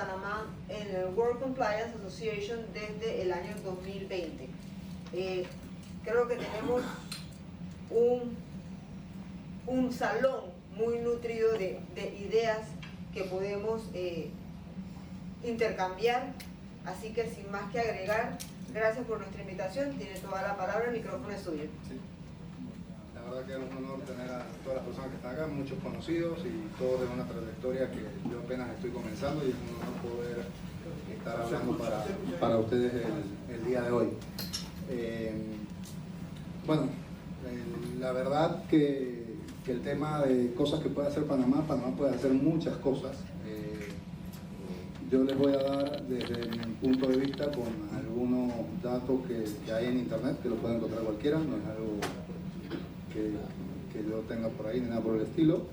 Panamá en el World Compliance Association desde el año 2020. Creo que tenemos un salón muy nutrido de ideas que podemos intercambiar, así que sin más que agregar, gracias por nuestra invitación, tiene toda la palabra, el micrófono es suyo. Sí. La verdad que es un honor tener a todas las personas que están acá, muchos conocidos y todos de una trayectoria que yo apenas estoy comenzando, y es un honor poder estar hablando para ustedes el día de hoy. Bueno, la verdad que el tema de cosas que puede hacer Panamá puede hacer muchas cosas. Yo les voy a dar desde mi punto de vista con algunos datos que hay en internet, que lo puede encontrar cualquiera, no es algo que yo tenga por ahí ni nada por el estilo,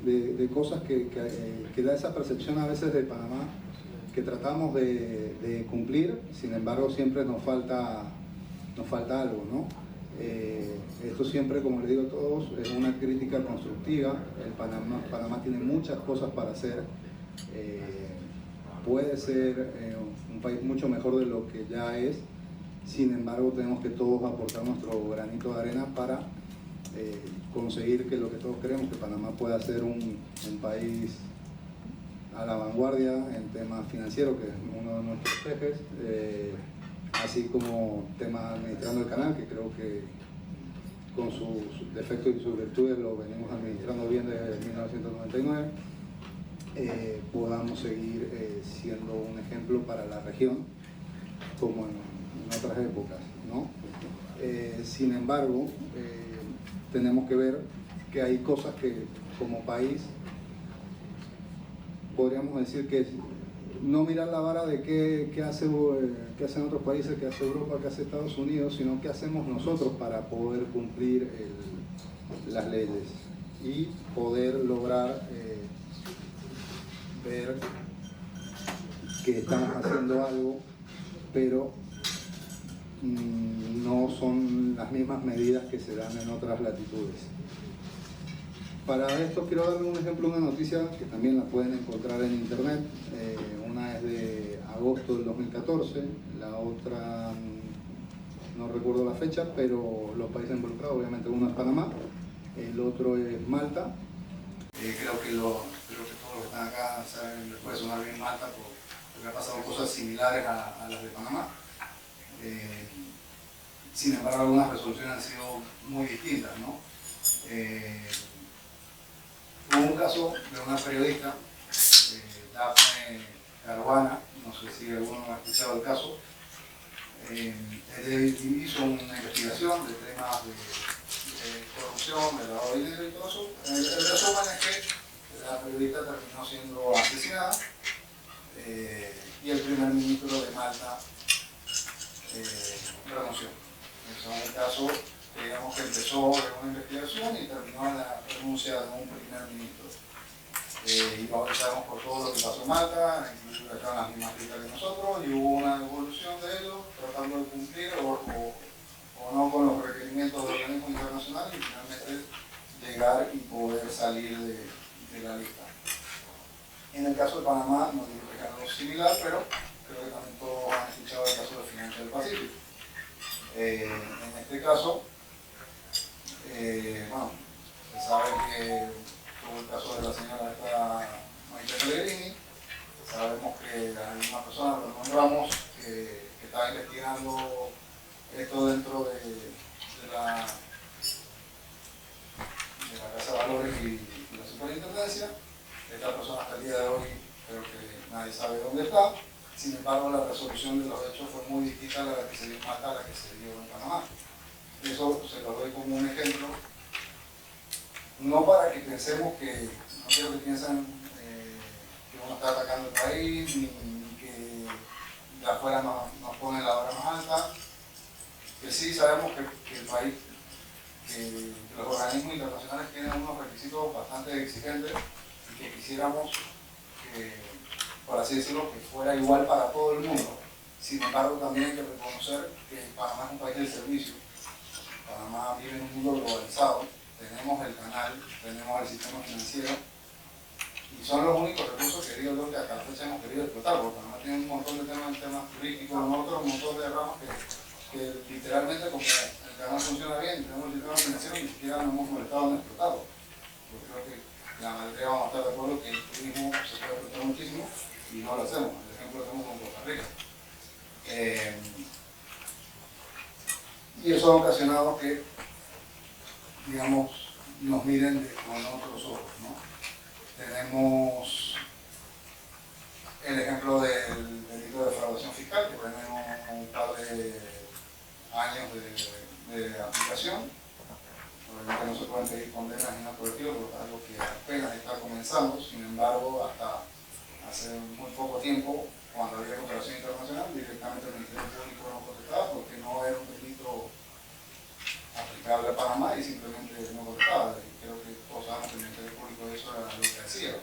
de cosas que da esa percepción a veces de Panamá, que tratamos de cumplir, sin embargo siempre nos falta algo, ¿no? Esto siempre, como les digo a todos, es una crítica constructiva. Panamá tiene muchas cosas para hacer. Puede ser un país mucho mejor de lo que ya es, sin embargo tenemos que todos aportar nuestro granito de arena para conseguir que lo que todos queremos, que Panamá pueda ser un país a la vanguardia en temas financieros, que es uno de nuestros ejes, así como temas administrando el canal, que creo que con sus defectos y sus virtudes lo venimos administrando bien desde 1999. Podamos seguir siendo un ejemplo para la región como en otras épocas, ¿no? Sin embargo, tenemos que ver que hay cosas que como país podríamos decir que no mirar la vara de qué hacen otros países, qué hace Europa, qué hace Estados Unidos, sino qué hacemos nosotros para poder cumplir las leyes y poder lograr ver que estamos haciendo algo, pero no son las mismas medidas que se dan en otras latitudes. Para esto quiero darles un ejemplo, una noticia que también la pueden encontrar en internet. Una es de agosto del 2014, la otra no recuerdo la fecha, pero los países involucrados, obviamente uno es Panamá, el otro es Malta. Creo que todos los que están acá saben, les puede sonar bien Malta porque ha pasado cosas similares a las de Panamá. Sin embargo, algunas resoluciones han sido muy distintas, ¿no? Hubo un caso de una periodista, Dafne Caruana, no sé si alguno ha escuchado el caso. Él hizo una investigación de temas de corrupción, de lavado de dinero y todo eso. El resumen es que la periodista terminó siendo asesinada y el primer ministro de Malta renunció. En el caso, digamos que empezó una investigación y terminó en la renuncia de un primer ministro. Y ahora sabemos por todo lo que pasó en Malta, incluso estaban las mismas críticas que nosotros, y hubo una evolución de ellos tratando de cumplir o no con los requerimientos de organismos internacionales y finalmente llegar y poder salir de la lista. En el caso de Panamá, no digo que es algo similar, pero creo que también todos han escuchado el caso de Finanzas del Pacífico. En este caso, bueno, se sabe que tuvo el caso de la señora Maite Pellegrini. Sabemos que hay una persona, lo nombramos, que está investigando esto dentro de la Casa de Valores y la Superintendencia. Esta persona hasta el día de hoy creo que nadie sabe dónde está. Sin embargo, la resolución de los hechos fue muy distinta a la que se dio en Malta, a la que se dio en Panamá. Eso se lo doy como un ejemplo, no para que pensemos que, no quiero que piensen que uno está atacando el país, ni que de afuera nos pone la vara más alta, que sí sabemos que el país, que los organismos internacionales tienen unos requisitos bastante exigentes y que quisiéramos que, por así decirlo, que fuera igual para todo el mundo. Sin embargo, también hay que reconocer que Panamá es un país del servicio. Panamá vive en un mundo globalizado, tenemos el canal, tenemos el sistema financiero, Y son los únicos recursos que digo yo que hasta la fecha hemos querido explotar, porque Panamá tiene un montón de temas turísticos, nosotros un montón de ramas que literalmente, como el canal funciona bien, tenemos el sistema financiero, ni siquiera nos hemos molestado en explotarlo. Yo creo que la mayoría vamos a estar de acuerdo que el turismo se puede explotar muchísimo y no lo hacemos. El ejemplo lo tenemos con Costa Rica. Y eso ha ocasionado que, digamos, nos miren con otros ojos, ¿no? Tenemos el ejemplo del delito de defraudación fiscal, que tenemos un par de años de aplicación. Obviamente no se pueden pedir condenas ni nada por el estilo, porque es algo que apenas está comenzando. Sin embargo, hasta hace muy poco tiempo, cuando había cooperación internacional, directamente el Ministerio Público no contestaba porque no era un delito aplicable a Panamá y simplemente no contestaba. Y creo que todos sabemos que el Ministerio Público eso era lo que hacía.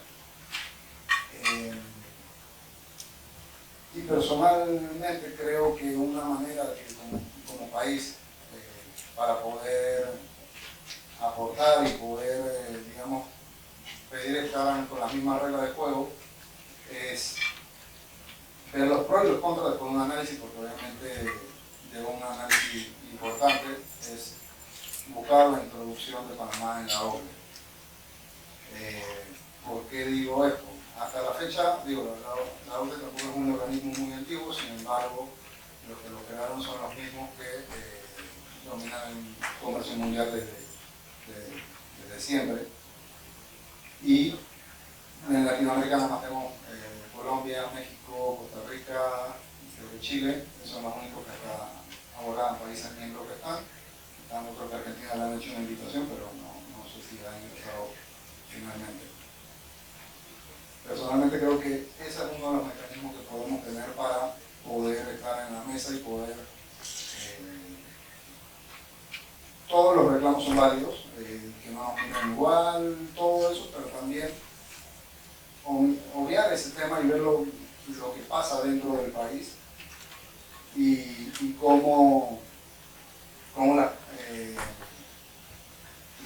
Y personalmente creo que una manera que como país, para poder aportar y poder, digamos, pedir estar con las mismas reglas de juego, es ver los pros y los contras después de un análisis, porque obviamente de un análisis importante es buscar la introducción de Panamá en la OCDE. ¿Por qué digo esto? Hasta la fecha, digo, la OCDE tampoco es un organismo muy antiguo, sin embargo, los que lo crearon son los mismos que dominan el comercio mundial desde siempre. Y en Latinoamérica nada más tenemos Colombia, México, Costa Rica, Chile, esos son los únicos que hasta ahora países miembros que están. Creo que Argentina le han hecho una invitación, pero no sé si la han ingresado finalmente. Personalmente creo que ese es uno de los mecanismos que podemos tener para poder estar en la mesa y poder... todos los reclamos son válidos, que no nos miren igual, todo eso, pero también obviar ese tema y ver lo que pasa dentro del país y cómo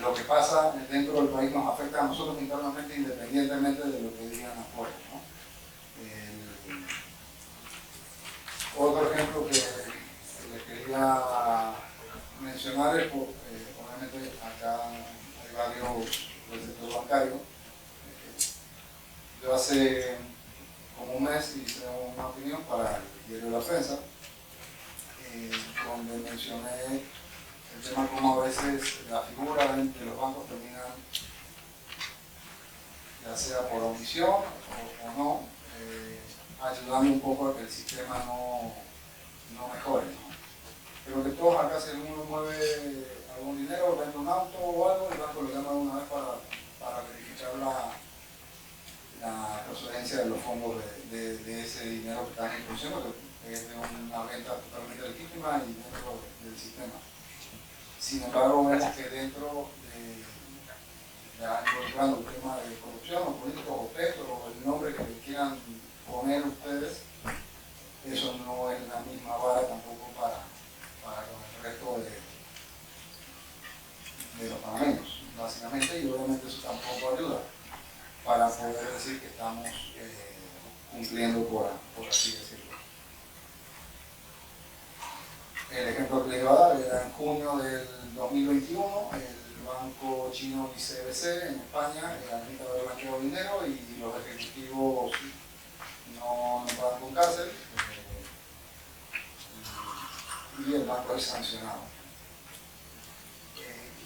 lo que pasa dentro del país nos afecta a nosotros internamente independientemente de lo que digan afuera, ¿no? Otro ejemplo que les quería mencionar es, obviamente acá hay varios del sector bancario. Yo hace como un mes hice una opinión para el diario La Prensa, donde mencioné el tema como a veces la figura de los bancos termina, ya sea por omisión o no, ayudando un poco a que el sistema no mejore, ¿no? Creo que todos acá, si uno mueve algún dinero, vende un auto o algo, el banco lo llama una vez para verificar la procedencia de los fondos de ese dinero que están en función, que es de una venta totalmente legítima y dentro del sistema. Sin embargo, vemos que dentro ya involucrando el tema de corrupción o políticos o petro o el nombre que le quieran poner ustedes, eso no es la misma vara tampoco para con el resto de los panameños, básicamente, y obviamente eso tampoco ayuda para poder decir que estamos cumpliendo por así decirlo. El ejemplo que les iba a dar era en junio del 2021, el banco chino ICBC en España admite haber blanqueado dinero y los ejecutivos no pagan con cárcel y el banco es sancionado.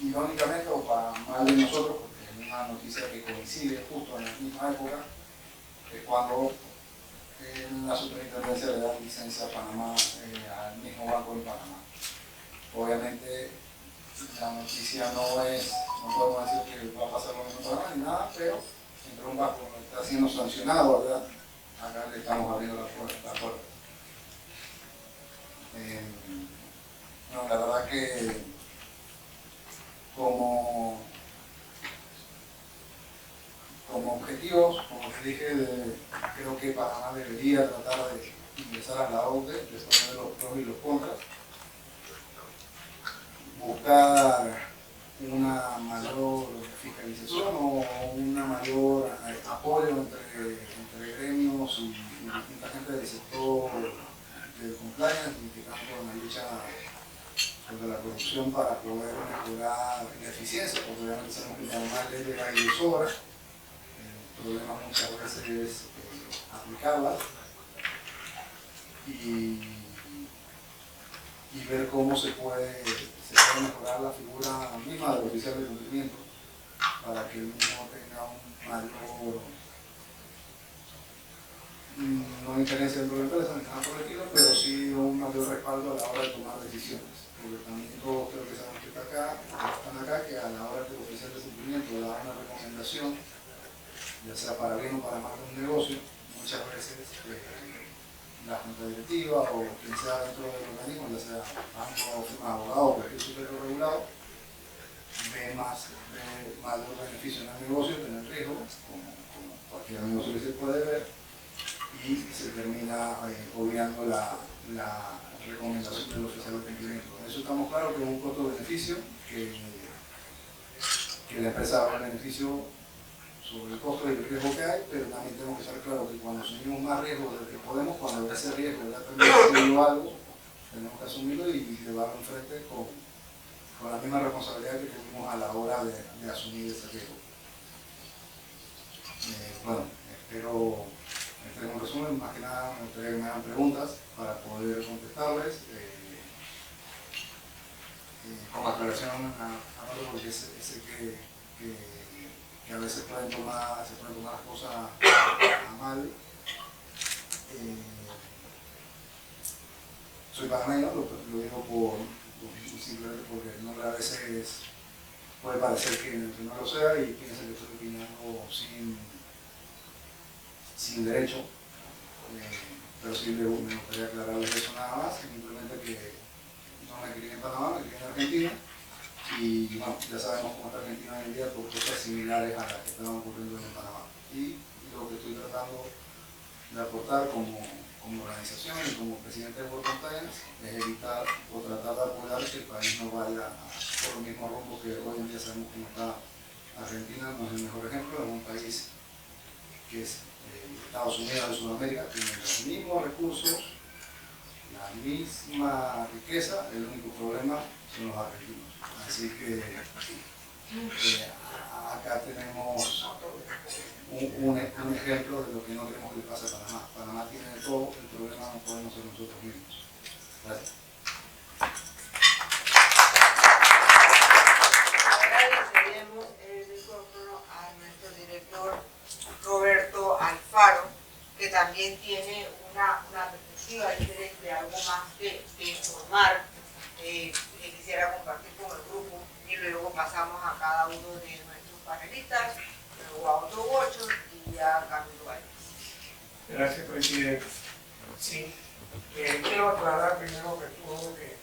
Irónicamente, o para mal de nosotros, porque es una noticia que coincide justo en la misma época, es cuando la superintendencia le da licencia a Panamá, al mismo banco en Panamá. Obviamente la noticia no podemos decir que va a pasar lo mismo en Panamá ni nada, pero entre un banco que está siendo sancionado, ¿verdad? Acá le estamos abriendo la puerta. No, la verdad que como objetivos, como les dije, creo que Panamá debería tratar de ingresar a la OCDE, después de los pros y los contras, buscar una mayor fiscalización o una mayor apoyo entre gremios y distinta gente del sector del compliance, implicando en la lucha contra la corrupción para poder mejorar la eficiencia, porque obviamente sabemos que para más leyes hay de sobra. El problema muchas veces es aplicarlas y ver cómo se puede mejorar la figura misma del oficial de cumplimiento para que el mismo tenga un mayor, no injerencia dentro de la empresa, ni nada por el estilo, pero sí un mayor respaldo a la hora de tomar decisiones. Porque también todos creo que sabemos que están acá, que a la hora que el oficial de cumplimiento da una recomendación, ya sea para bien o para mal de un negocio, muchas veces la junta directiva o quien sea dentro del organismo, ya sea banco, firma de abogado o cualquier sujeto regulado, ve mayor beneficio en el negocio que en el riesgo, como cualquier negocio que se puede ver, y se termina obviando la recomendación del oficial de cumplimiento. En eso estamos claros que es un costo-beneficio, que la empresa va a beneficio sobre el costo y el riesgo que hay, pero también tenemos que estar claros que cuando asumimos más riesgo del que podemos, cuando ese riesgo ya termina siendo algo, tenemos que asumirlo y llevarlo enfrente con la misma responsabilidad que tuvimos a la hora de asumir ese riesgo. Bueno, espero en resumen, más que nada me gustaría que me hagan preguntas para poder contestarles. Con aclaración a Pablo, porque sé que a veces se pueden tomar las cosas a mal. Soy panameño, lo digo simplemente porque el nombre a veces puede parecer que no lo sea y piensa que estoy opinando sin derecho, pero sí me gustaría aclararles eso nada más, simplemente que no me crié en Panamá, me crié en Argentina y bueno, ya sabemos cómo está Argentina hoy en día por cosas similares a las que estaban ocurriendo en Panamá. Y lo que estoy tratando de aportar como organización y como presidente de World Compliance es evitar o tratar de apoyar que el país no vaya por el mismo rumbo que hoy en día sabemos cómo está Argentina. No es el mejor ejemplo, es un país que es Estados Unidos de Sudamérica, tiene los mismos recursos, la misma riqueza, el único problema son los argentinos. Así que acá tenemos un ejemplo de lo que no queremos que le pase a Panamá. Panamá tiene todo, el problema no podemos ser nosotros mismos. Gracias. Ahora le cedemos el micrófono a nuestro director Roberto Alfaro, que también tiene una perspectiva diferente, algo más que informar, que quisiera compartir con el grupo, y luego pasamos a cada uno de nuestros panelistas, luego a Otto Bocho y a Camilo Valles. Gracias, presidente. Sí, quiero aclarar primero que todo que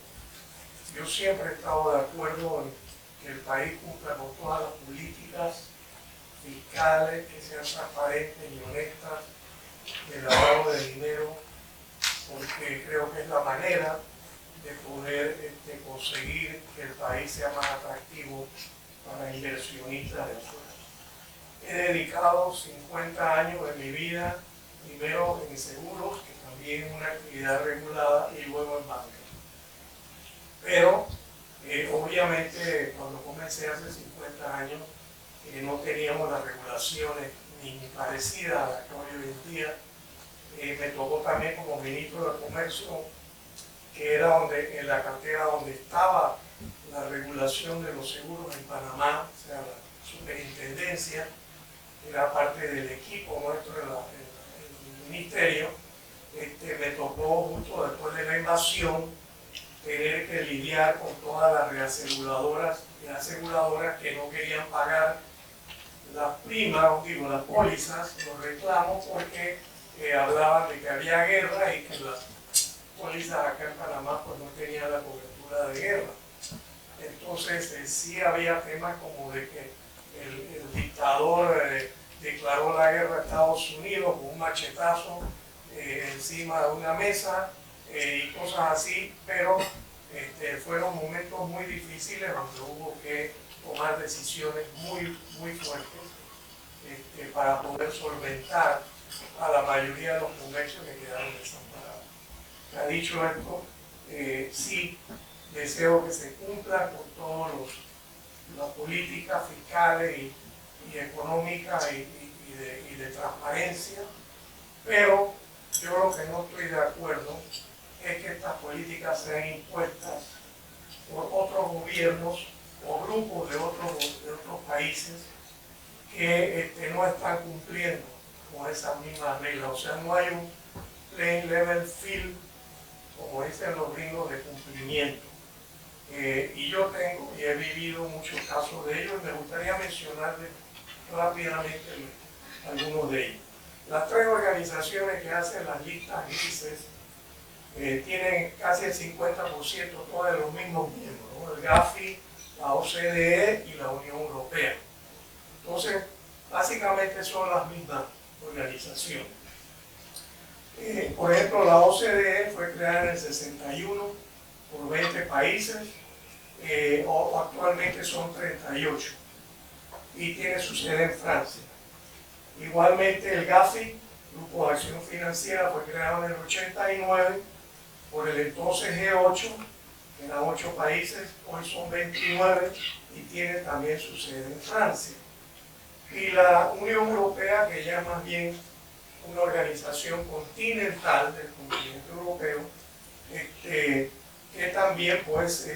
yo siempre he estado de acuerdo en que el país cumpla con todas las políticas fiscales, que sean transparentes y honestas, de lavado de dinero, porque creo que es la manera de poder conseguir que el país sea más atractivo para inversionistas de afuera. He dedicado 50 años de mi vida, primero en seguros, que también es una actividad regulada, y luego en banca. Pero obviamente cuando comencé hace 50 años no teníamos las regulaciones ni parecidas a las que hoy en día. Me tocó también como ministro de Comercio, que era en la cartera donde estaba la regulación de los seguros en Panamá, o sea, la superintendencia, era parte del equipo nuestro en el ministerio. Me tocó justo después de la invasión tener que lidiar con todas las reaseguradoras y aseguradoras que no querían pagar las primas, digo, las pólizas, los reclamos, porque hablaban de que había guerra y que las pólizas acá en Panamá pues no tenían la cobertura de guerra. Entonces sí había temas como de que el dictador declaró la guerra a Estados Unidos con un machetazo encima de una mesa y cosas así, pero fueron momentos muy difíciles donde hubo que tomar decisiones muy fuertes para poder solventar a la mayoría de los comercios que quedaron desamparados. Ha dicho esto, sí, deseo que se cumpla con todas las políticas fiscales y económicas y de transparencia, pero yo lo que no estoy de acuerdo es que estas políticas sean impuestas por otros gobiernos o grupos de otros países que no están cumpliendo con esas mismas reglas. O sea, no hay un plain level field, como dicen los gringos, de cumplimiento. Y yo tengo y he vivido muchos casos de ellos y me gustaría mencionarles rápidamente algunos de ellos. Las tres organizaciones que hacen las listas grises tienen casi el 50% todos de los mismos miembros, ¿no? El Gafi, la OCDE y la Unión Europea. Entonces, básicamente son las mismas organizaciones. Por ejemplo, la OCDE fue creada en el 61 por 20 países, actualmente son 38 y tiene su sede en Francia. Igualmente el GAFI, Grupo de Acción Financiera, fue creado en el 89 por el entonces G8, que eran 8 países, hoy son 29 y tiene también su sede en Francia. Y la Unión Europea, que ya es más bien una organización continental del continente europeo, que también pues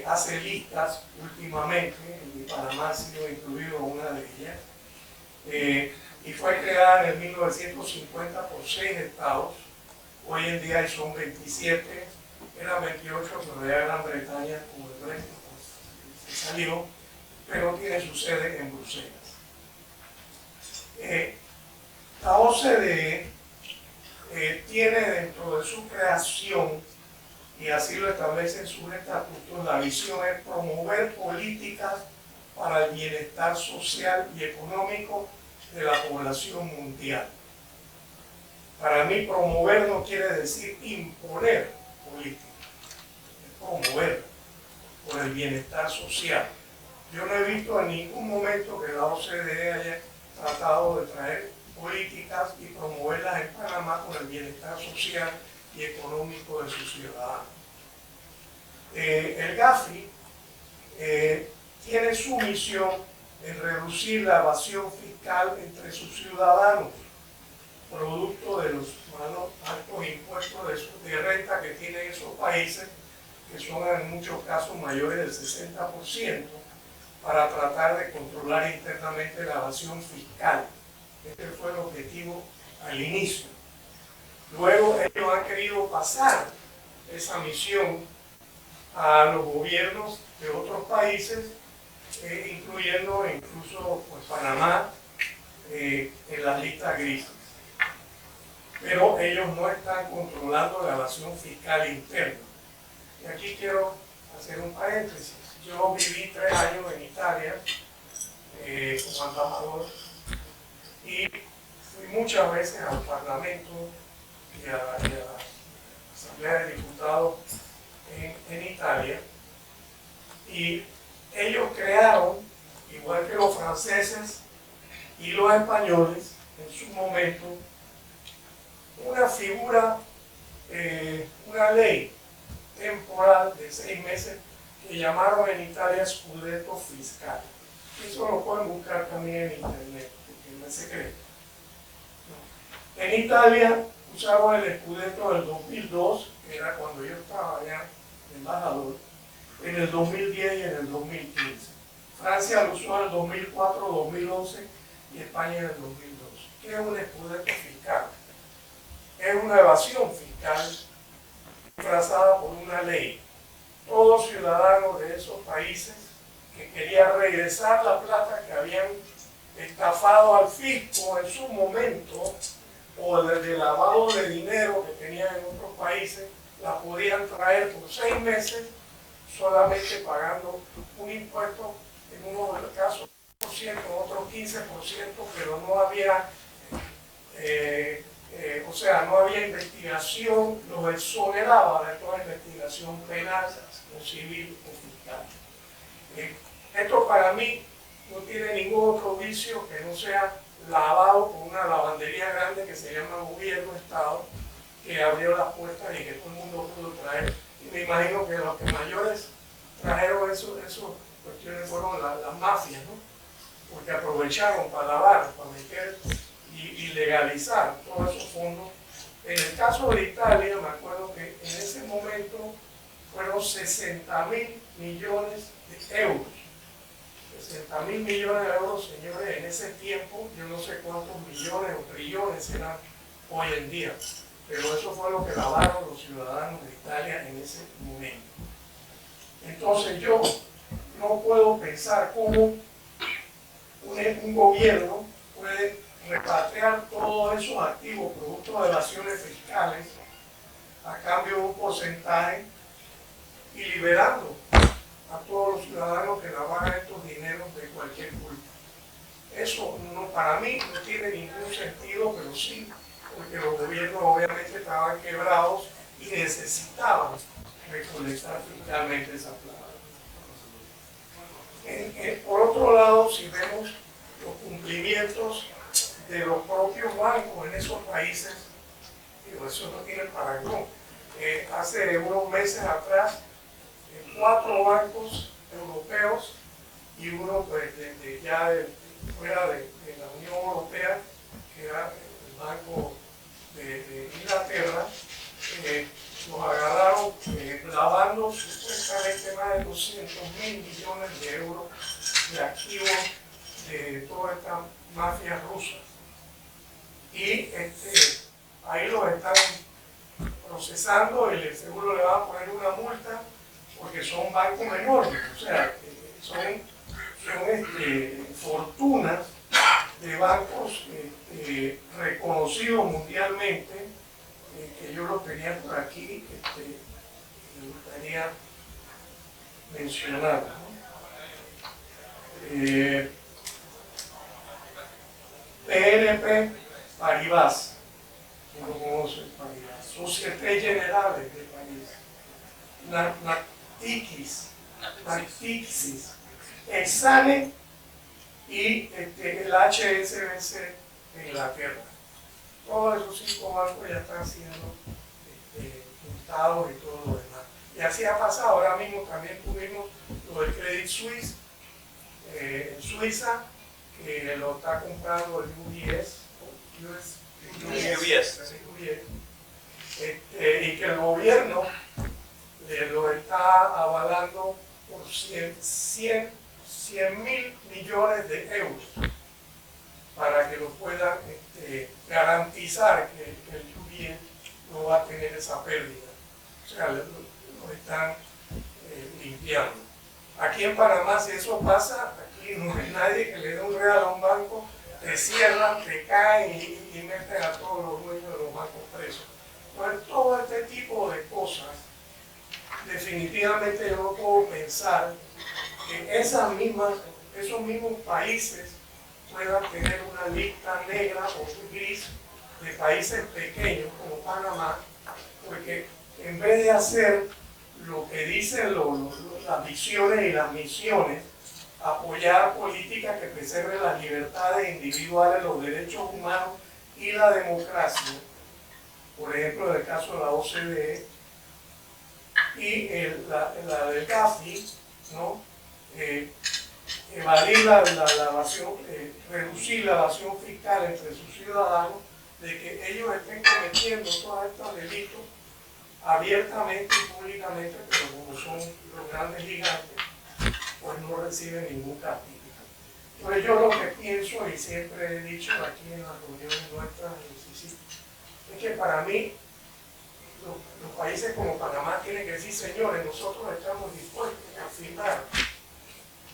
hace listas últimamente, y Panamá ha sido incluido en una de ellas, y fue creada en el 1950 por 6 estados, hoy en día son 27, eran 28, pero ya Gran Bretaña como el Brexit pues, se salió, pero tiene su sede en Bruselas. La OCDE tiene dentro de su creación, y así lo establecen sus estatutos, la visión es promover políticas para el bienestar social y económico de la población mundial. Para mí, promover no quiere decir imponer políticas, es promover por el bienestar social. Yo no he visto en ningún momento que la OCDE haya tratado de traer políticas y promoverlas en Panamá con el bienestar social y económico de sus ciudadanos. El GAFI tiene su misión en reducir la evasión fiscal entre sus ciudadanos, producto de los altos impuestos de renta que tienen esos países, que son en muchos casos mayores del 60%, para tratar de controlar internamente la evasión fiscal. Este fue el objetivo al inicio. Luego ellos han querido pasar esa misión a los gobiernos de otros países, incluyendo incluso pues, Panamá en las listas grises. Pero ellos no están controlando la evasión fiscal interna. Y aquí quiero hacer un paréntesis. Yo viví 3 años en Italia como embajador y fui muchas veces al Parlamento y a la Asamblea de Diputados en Italia, y ellos crearon, igual que los franceses y los españoles en su momento, una figura, una ley temporal de 6 meses que llamaron en Italia scudetto fiscal. Eso lo pueden buscar también en internet, porque no es secreto. En Italia usaron el scudetto del 2002, que era cuando yo estaba allá de embajador, en el 2010 y en el 2015. Francia lo usó en el 2004, 2011 y España en el 2012. ¿Qué es un scudetto fiscal? Es una evasión fiscal disfrazada por una ley. Todos ciudadanos de esos países que querían regresar la plata que habían estafado al fisco en su momento, o de lavado de dinero que tenían en otros países, la podían traer por 6 meses solamente pagando un impuesto, en uno de los casos 10%, en otros 15%, pero no había o sea, no había investigación, los exoneraba de toda investigación penal o civil o fiscal. Esto para mí no tiene ningún otro vicio que no sea lavado por una lavandería grande que se llama Gobierno Estado, que abrió las puertas y que todo el mundo pudo traer. Y me imagino que los que mayores trajeron esas cuestiones fueron las mafias, ¿no? Porque aprovecharon para lavar, para meter y legalizar todos esos fondos. En el caso de Italia, me acuerdo que en ese momento fueron 60.000 millones de euros. 60.000 millones de euros, señores, en ese tiempo, yo no sé cuántos millones o trillones serán hoy en día, pero eso fue lo que lavaron los ciudadanos de Italia en ese momento. Entonces yo no puedo pensar cómo un gobierno puede repatriar todos esos activos producto de evasiones fiscales a cambio de un porcentaje y liberando a todos los ciudadanos que lavaran estos dineros de cualquier culpa. Eso no, para mí no tiene ningún sentido, pero sí, porque los gobiernos obviamente estaban quebrados y necesitaban recolectar fiscalmente esa plata. Por otro lado, si vemos los cumplimientos de los propios bancos en esos países, digo, eso no tiene parangón. Hace unos meses atrás, 4 bancos europeos y uno pues, fuera de la Unión Europea, que era el Banco de Inglaterra, los agarraron lavando supuestamente más de 200.000 millones de euros de activos de toda esta mafia rusa. Y ahí los están procesando y seguro le van a poner una multa porque son bancos enormes, o sea, son fortunas de bancos reconocidos mundialmente, que yo los tenía por aquí, me gustaría mencionar, ¿no? BNP Paribas, no lo conocen, Paribas, Société Générale de París, Natixis, Exane y el HSBC de Inglaterra. Todos esos 5 bancos ya están siendo multados y todo lo demás. Y así ha pasado. Ahora mismo también tuvimos lo del Credit Suisse en Suiza, que lo está comprando el UBS, y que el gobierno lo está avalando por 100.000 millones de euros para que lo puedan garantizar que el UBS no va a tener esa pérdida. O sea, lo están limpiando. Aquí en Panamá, si eso pasa, aquí no hay nadie que le dé un real a un banco, te cierran, te caen y meten a todos los dueños de los bancos presos. Entonces, todo este tipo de cosas, definitivamente yo no puedo pensar que esos mismos países puedan tener una lista negra o gris de países pequeños como Panamá, porque en vez de hacer lo que dicen las visiones y las misiones, apoyar políticas que preserven las libertades individuales, los derechos humanos y la democracia, por ejemplo en el caso de la OCDE y la del GAFI, ¿no? Evadir la evasión, reducir la evasión fiscal entre sus ciudadanos, de que ellos estén cometiendo todos estos delitos abiertamente y públicamente, pero como son los grandes gigantes, pues no reciben ningún castigo. Entonces yo lo que pienso, y siempre he dicho aquí en las reuniones nuestras, es que para mí los países como Panamá tienen que decir, señores, nosotros estamos dispuestos a firmar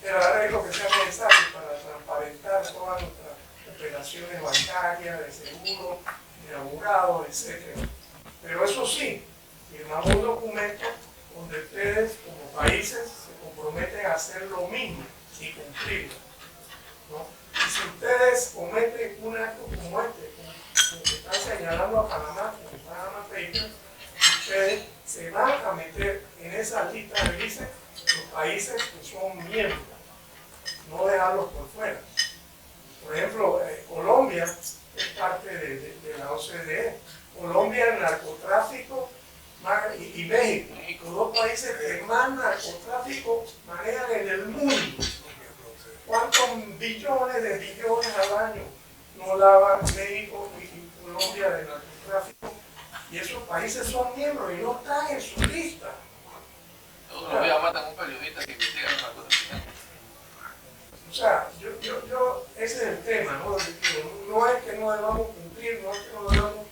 el arreglo que sea necesario para transparentar todas nuestras operaciones bancarias, de seguro, de abogados, etc. Pero eso sí, firmamos un documento donde ustedes como países se comprometen a hacer lo mismo y cumplirlo, ¿no? Y si ustedes cometen un acto como este, como que están señalando a Panamá, como Panama Papers, ustedes se van a meter en esa lista de grises los países que son miembros no dejarlos por fuera. Por ejemplo, Colombia es parte de la OCDE. Colombia, el narcotráfico y México, los dos países que más narcotráfico manejan en el mundo. ¿Cuántos billones de billones al año no lavan México y Colombia de narcotráfico? Y esos países son miembros y no están en su lista. Todos los días matan a un periodista que investiga los narcotraficantes. O sea, ese es el tema, ¿no? No es que no debamos cumplir, no es que no debamos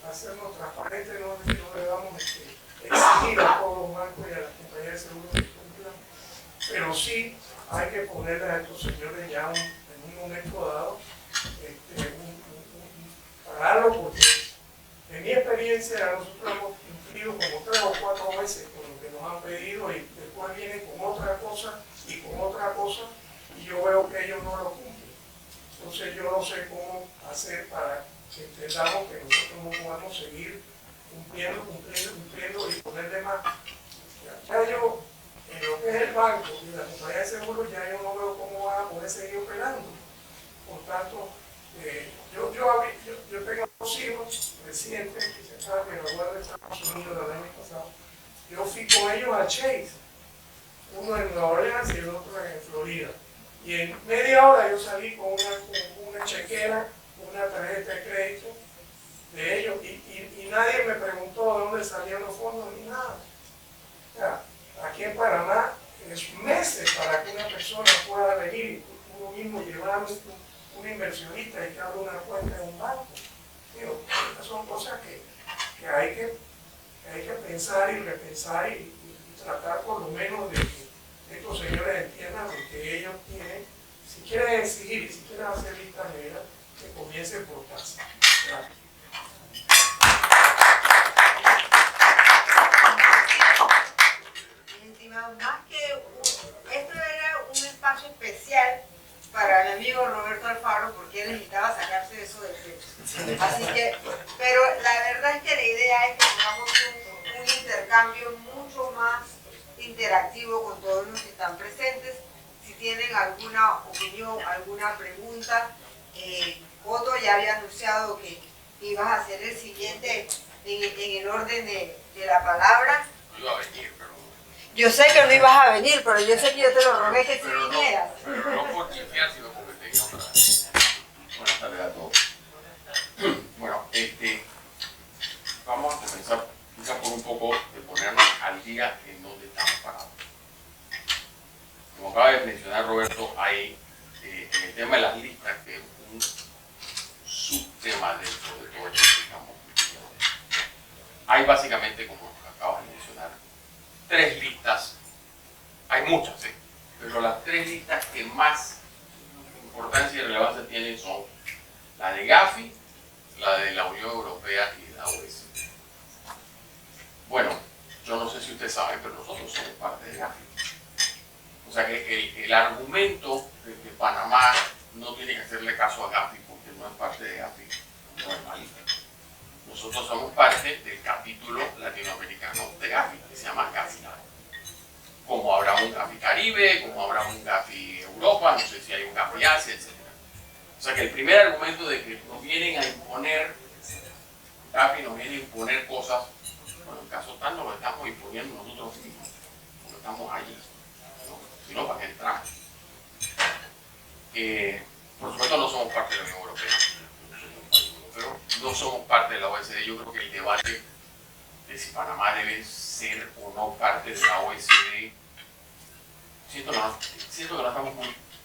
hacernos transparentes, no es que no debamos exigir a todos los bancos y a las compañías de seguros que cumplan, pero sí hay que ponerle a estos señores ya en un momento dado pararlo, porque en mi experiencia nosotros hemos cumplido como 3 o 4 veces con lo que nos han pedido y después vienen con otra cosa y con otra cosa y yo veo que ellos no lo cumplen. Entonces yo no sé cómo hacer para que entendamos que nosotros no podemos seguir cumpliendo y ponerle más. Ya yo, en lo que es el banco y la compañía de seguros, ya yo no veo cómo van a poder seguir operando. Por tanto, yo tengo 2 hijos recientes que se acaban de graduar de Estados Unidos el año pasado. Yo fui con ellos a Chase, uno en Nueva Orleans y el otro en Florida. Y en media hora yo salí con una chequera, una tarjeta de crédito de ellos y nadie me preguntó de dónde salían los fondos ni nada. O sea, aquí en Panamá es meses para que una persona pueda venir y uno mismo llevar un inversionista y que abra una cuenta en un banco. Digo, estas son cosas que hay que pensar y repensar y tratar por lo menos de que estos señores entiendan lo que ellos tienen. Si quieren exigir y si quieren hacer lista negra, que comiencen por casa. Gracias. Más que esto era un espacio especial para mi amigo Roberto Alfaro, porque él necesitaba sacarse eso del pecho. Así que, pero la verdad es que la idea es que tengamos un intercambio mucho más interactivo con todos los que están presentes. Si tienen alguna opinión, alguna pregunta, Otto ya había anunciado que ibas a hacer el siguiente en el orden de la palabra. No iba a venir, pero... Yo sé que no ibas a venir, pero yo sé que yo te lo rogué que si vinieras. Pero no por confiar, sino porque tenía otra. Buenas tardes a todos. Bueno, vamos a comenzar quizás por un poco de ponernos al día en donde estamos parados. Como acaba de mencionar Roberto, hay en el tema de las listas, que es un subtema dentro de todo esto que estamos viviendo. Hay básicamente, como acabas de mencionar, 3 listas, hay muchas, pero las 3 listas que más importancia y relevancia tienen son la de Gafi, la de la Unión Europea y la OECD. Bueno, yo no sé si ustedes saben, pero nosotros somos parte de Gafi. O sea que el argumento de que Panamá no tiene que hacerle caso a Gafi porque no es parte de Gafi no es válido. Nosotros somos parte del capítulo latinoamericano de Gafi, que se llama Gafi. Como habrá un Gafi Caribe, como habrá un Gafi Europa, no sé si hay un Gafi Asia, etc. O sea que el primer argumento de que nos vienen a imponer, Gafi nos viene a imponer cosas, bueno, en caso tal no lo estamos imponiendo nosotros mismos, porque estamos allí, ¿no? Sino para que entramos. Por supuesto no somos parte de la Unión Europea, pero no somos parte de la OECD. Yo creo que el debate de si Panamá debe ser o no parte de la OECD, siento que no estamos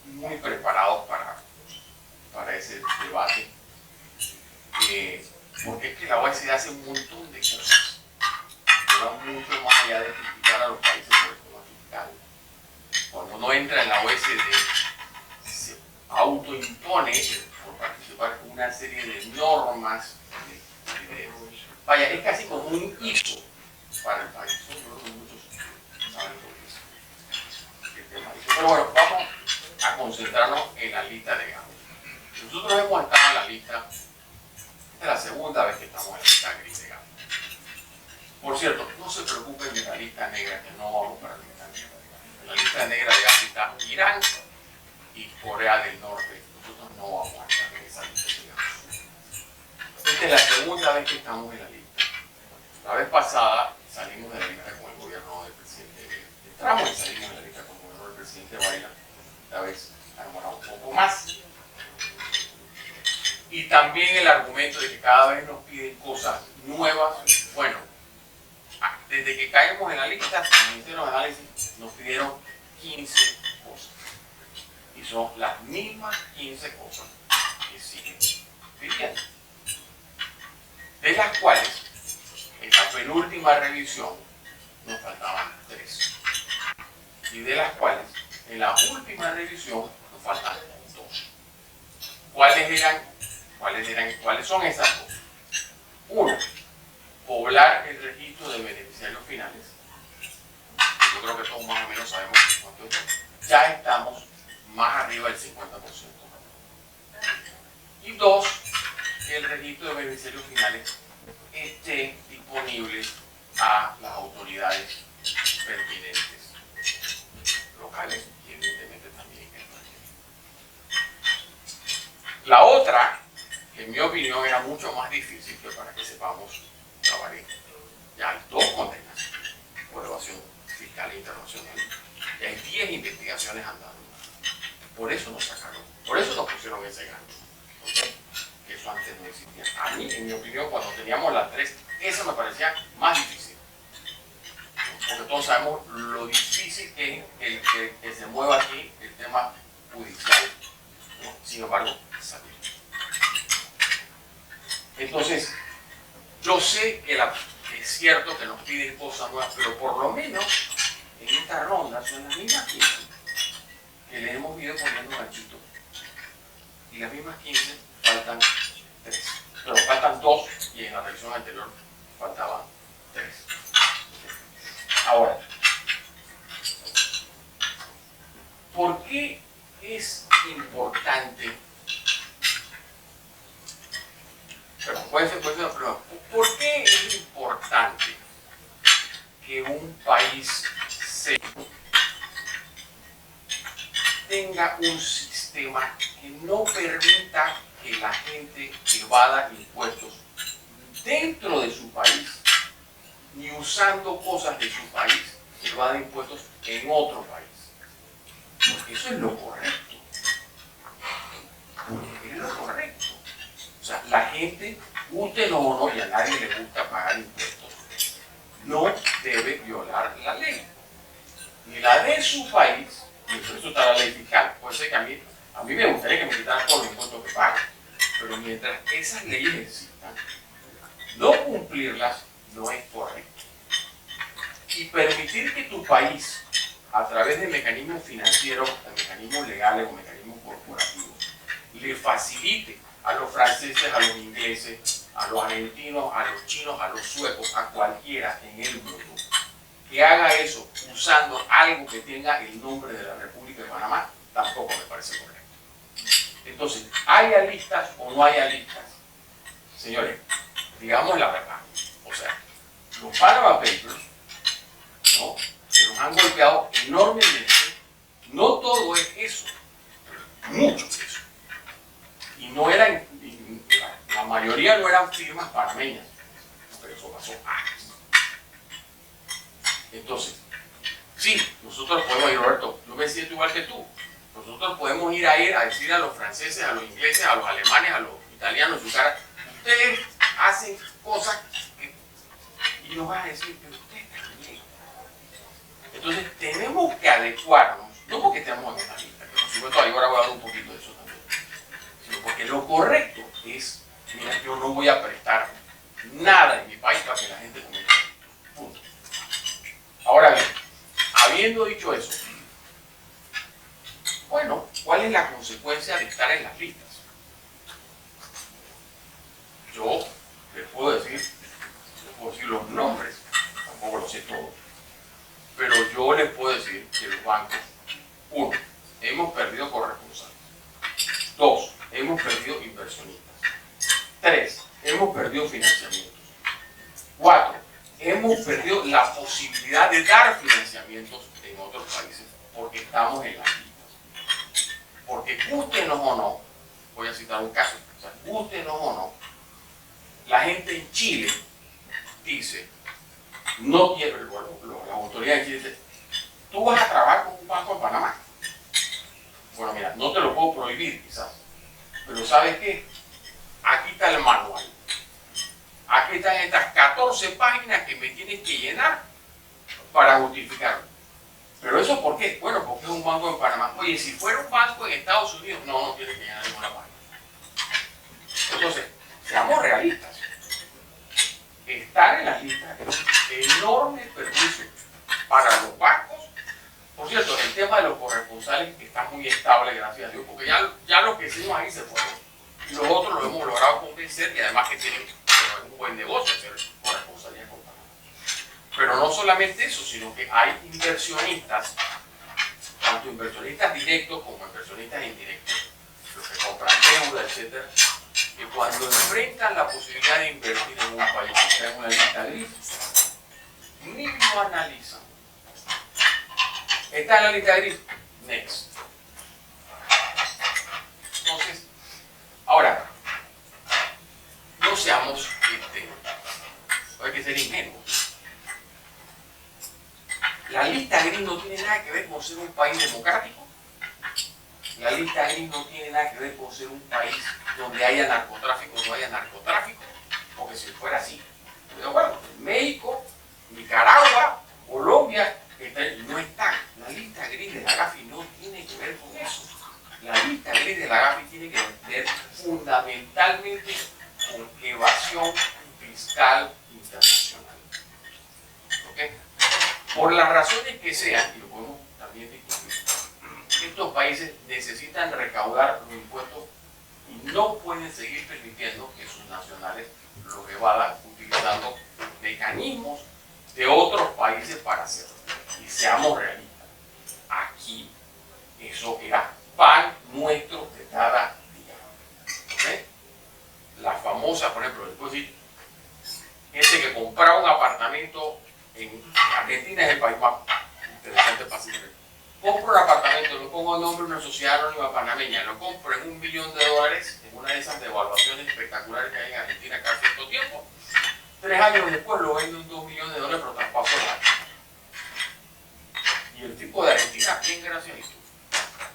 muy preparados para ese debate, porque es que la OECD hace un montón de cosas, pero va mucho más allá de criticar a los países por el tema fiscal. Cuando uno entra en la OECD, se autoimpone por participar en una serie de normas, vaya, es casi como un hijo para el país. Yo creo que muchos saben lo que es el tema. Pero bueno, vamos a concentrarnos en la lista de Gafi. Nosotros hemos estado en la lista, esta es la segunda vez que estamos en la lista gris de Gafi. Por cierto, no se preocupen de la lista negra, que no vamos para la lista negra de Gafi. En la lista negra de Gafi está Irán, y Corea del Norte, nosotros no vamos a estar en esa lista, digamos. Esta es la segunda vez que estamos en la lista. La vez pasada salimos de la lista con el gobierno del presidente, entramos y salimos de la lista con el gobierno del presidente Biden. Esta vez ha demorado un poco más. Y también el argumento de que cada vez nos piden cosas nuevas. Bueno, desde que caemos en la lista, nos hicieron análisis, nos pidieron 15 cosas. Y son las mismas 15 cosas que siguen pidiendo. De las cuales, en la penúltima revisión, nos faltaban 3. Y de las cuales, en la última revisión, nos faltan 2. ¿Cuáles son esas cosas? 1. Poblar el registro de beneficiarios finales. Yo creo que todos más o menos sabemos cuánto es. Ya estamos más arriba del 50%. Y 2, que el registro de beneficiarios finales esté disponible a las autoridades pertinentes, locales y evidentemente también extranjeras. La otra, que en mi opinión era mucho más difícil, que para que sepamos, trabaré. Ya hay 2 condenas por evasión fiscal internacional. Y hay 10 investigaciones andando. Por eso nos sacaron, por eso nos pusieron ese gancho. ¿Okay? Que eso antes no existía. A mí, en mi opinión, cuando teníamos las 3, esa me parecía más difícil. Porque todos sabemos lo difícil que es el que se mueva aquí el tema judicial. ¿No? Sin embargo, salió. Entonces, yo sé que es cierto que nos piden cosas nuevas, pero por lo menos en esta ronda son las mismas 15 que le hemos ido poniendo ganchitos. Y las mismas 15 faltan 3. Pero faltan 2 y en la revisión anterior faltaban 3. Ahora, ¿por qué es importante? Puede ser una pregunta. ¿Por qué es importante que un país tenga un sistema que no permita que la gente evada impuestos dentro de su país, ni usando cosas de su país evada impuestos en otro país? Porque eso es lo correcto. Porque es lo correcto. O sea, la gente, útelo o no, y a nadie le gusta pagar impuestos, no debe violar la ley. Ni la de su país, ni por eso está la ley fiscal. Puede ser que a mí me gustaría que me quitaran todos los impuestos que pago. Pero mientras esas leyes existan, no cumplirlas no es correcto. Y permitir que tu país, a través de mecanismos financieros, de mecanismos legales o mecanismos corporativos, le facilite a los franceses, a los ingleses, a los argentinos, a los chinos, a los suecos, a cualquiera en el mundo, que haga eso usando algo que tenga el nombre de la República de Panamá, tampoco me parece correcto. Entonces, ¿hay alistas o no hay alistas? Señores, digamos la verdad. O sea, los Panama Papers, ¿no?, que nos han golpeado enormemente, no todo es eso, mucho es eso. Y no eran, la mayoría no eran firmas panameñas, pero eso pasó antes. Entonces, sí, nosotros podemos ir, Roberto, yo me siento igual que tú. Nosotros podemos ir a decir a los franceses, a los ingleses, a los alemanes, a los italianos, su cara, ustedes hacen cosas que... Y nos van a decir, pero ustedes también. Entonces, tenemos que adecuarnos, no porque estemos en una lista, que por supuesto ahora voy a hablar un poquito de eso también, sino porque lo correcto es, mira, yo no voy a prestar nada en mi país para que la gente cometa. Punto. Ahora bien, habiendo dicho eso, bueno, ¿cuál es la consecuencia de estar en las listas? Yo les puedo decir los nombres, tampoco lo sé todo, pero yo les puedo decir que los bancos, 1, hemos perdido corresponsales, 2, hemos perdido inversionistas, 3, hemos perdido financiamientos, 4, hemos perdido la posibilidad de dar financiamientos en otros países porque estamos en las listas. Porque gústenos o no, voy a citar un caso, o sea, gústenos o no, la gente en Chile dice, no quiero, las autoridades de Chile dicen, tú vas a trabajar con un banco en Panamá. Bueno, mira, no te lo puedo prohibir quizás, pero ¿sabes qué? Aquí está el manual. Aquí están estas 14 páginas que me tienes que llenar para justificarlo. ¿Pero eso por qué? Bueno, porque es un banco en Panamá. Oye, si fuera un banco en Estados Unidos, no tiene que llenar ninguna página. Entonces, seamos realistas. Estar en las listas es un enorme perjuicio para los bancos. Por cierto, el tema de los corresponsales está muy estable, gracias a Dios, porque ya lo que hicimos ahí se fue. Y los otros lo hemos logrado convencer y además que tienen un buen negocio hacer corresponsalía con Panamá. Pero no solamente eso, sino que hay inversionistas, tanto inversionistas directos como inversionistas indirectos, los que compran deuda, etc., que cuando enfrentan la posibilidad de invertir en un país que está en una lista gris, ni lo analizan. Está en la lista gris, next. Entonces, ahora, no seamos, hay que ser ingenuos. La lista gris no tiene nada que ver con ser un país democrático. La lista gris no tiene nada que ver con ser un país donde haya narcotráfico o no haya narcotráfico, porque si fuera así, ¿de acuerdo? México, Nicaragua, Colombia, no están. La lista gris de la Gafi no tiene que ver con eso. La lista gris de la Gafi tiene que ver fundamentalmente con evasión fiscal internacional. ¿Okay? Por las razones que sean, y lo podemos también discutir, estos países necesitan recaudar los impuestos y no pueden seguir permitiendo que sus nacionales los evadan utilizando mecanismos de otros países para hacerlo. Y seamos realistas, aquí eso era pan nuestro de cada día. ¿Okay? La famosa, por ejemplo, después de gente que compraba un apartamento en Argentina, es el país más interesante para hacer. Compro un apartamento, lo pongo a nombre de una sociedad anónima panameña, lo compro en $1 millón en una de esas devaluaciones espectaculares que hay en Argentina cada cierto tiempo. 3 años después lo vendo en $2 millones, pero traspaso el año. Y el tipo de Argentina, bien graciosito.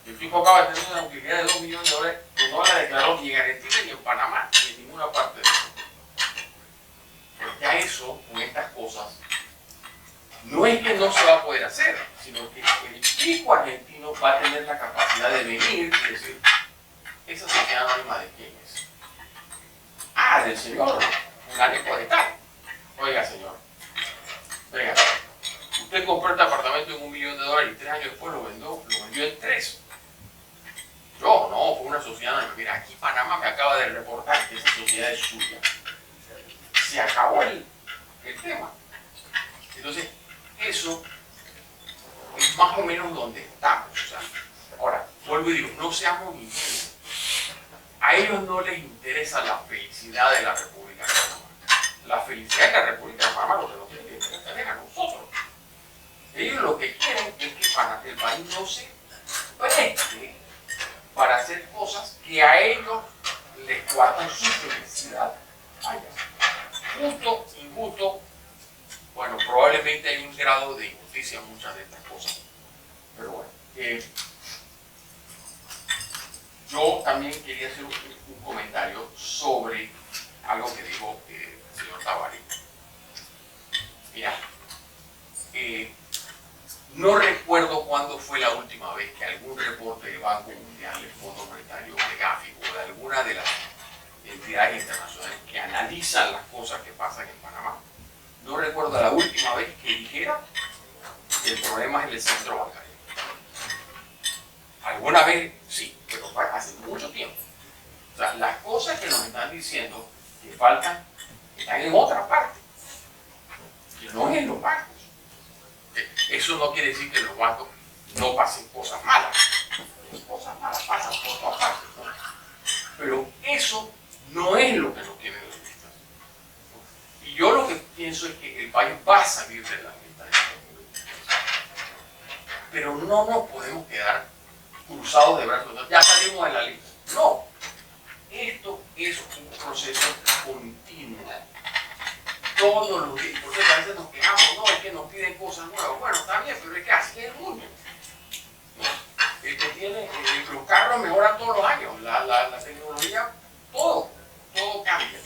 El tipo acaba de tener una utilidad de $2 millones, que no la declaró ni en Argentina, ni en Panamá, ni en ninguna parte de eso. Pues ya eso, con estas cosas, no es que no se va a poder hacer, sino que el chico argentino va a tener la capacidad de venir y decir, ¿esa sociedad anónima de quién es? Ah, del señor Fulanito de tal. Oiga, señor, venga, usted compró este apartamento en $1 millón y 3 años después lo vendió en 3. Yo, no, fue una sociedad anónima. Mira, aquí Panamá me acaba de reportar que esa sociedad es suya. Se acabó el tema. Entonces, eso es más o menos donde estamos. O sea, ahora, vuelvo y digo, no seamos ingenuos. A ellos no les interesa la felicidad de la República de Panamá. La felicidad de la República de Panamá lo que nos tiene que interesar es a nosotros. Ellos lo que quieren es que para que el país no se preste para hacer cosas que a ellos les guardan su felicidad allá. Justo, injusto, bueno, probablemente hay un grado de injusticia en muchas de estas cosas. Pero bueno, yo también quería hacer un comentario sobre algo que dijo el señor Tabari. Mira, no recuerdo cuándo fue la última vez que algún reporte del Banco Mundial, del Fondo Monetario, de Gafi o de alguna de las entidades internacionales que analizan las cosas que pasan en Panamá, no recuerdo la última vez que dijera que el problema es el centro bancario. Alguna vez sí, pero hace mucho tiempo. O sea, las cosas que nos están diciendo que faltan están en otra parte, que no es en los bancos. Eso no quiere decir que en los bancos no pasen cosas malas. Cosas malas pasan por todas partes, ¿no? Pero eso no es lo que nos tienen los listas. Y yo lo que pienso es que el país va a salir de las listas. Pero no nos podemos quedar cruzados de brazos, ya salimos de la lista. No, esto es un proceso continuo. Todos los días, por eso a veces nos quejamos, no, es que nos piden cosas nuevas. Bueno, está bien, pero es que así es el mundo. El que tiene, los carros mejoran todos los años, la tecnología, todo cambia.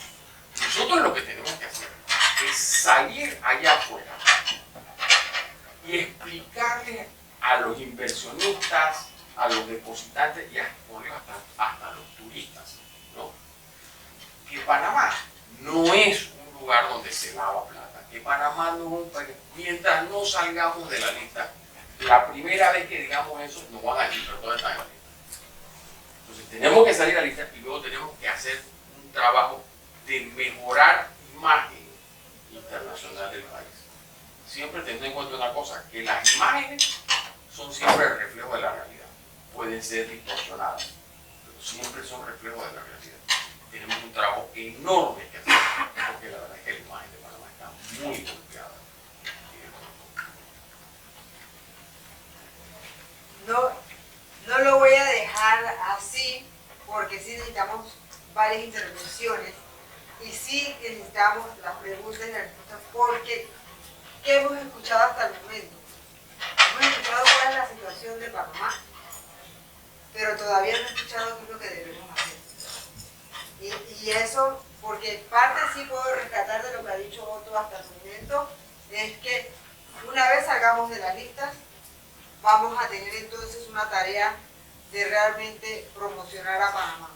Nosotros lo que tenemos que hacer es salir allá afuera y explicarle a los inversionistas, a los depositantes y hasta los turistas, ¿no? Que Panamá no es un lugar donde se lava plata, que Panamá no es un país, mientras no salgamos de la lista, la primera vez que digamos eso nos van a decir, pero todas están en la lista. Entonces tenemos que salir a la lista y luego tenemos que hacer un trabajo de mejorar imagen internacional del país. Siempre teniendo en cuenta una cosa, que las imágenes son siempre el reflejo de la realidad. Pueden ser distorsionadas, pero siempre son reflejos de la realidad. Tenemos un trabajo enorme que hacer, porque la verdad es que la imagen de Panamá está muy golpeada. No lo voy a dejar así, porque sí necesitamos varias intervenciones y sí necesitamos las preguntas y las respuestas, porque ¿qué hemos escuchado hasta el momento? Hemos escuchado cuál es la situación de Panamá, pero todavía no he escuchado qué es lo que debemos hacer. Y eso, porque parte sí puedo rescatar de lo que ha dicho Otto hasta el momento, es que una vez salgamos de las listas, vamos a tener entonces una tarea de realmente promocionar a Panamá.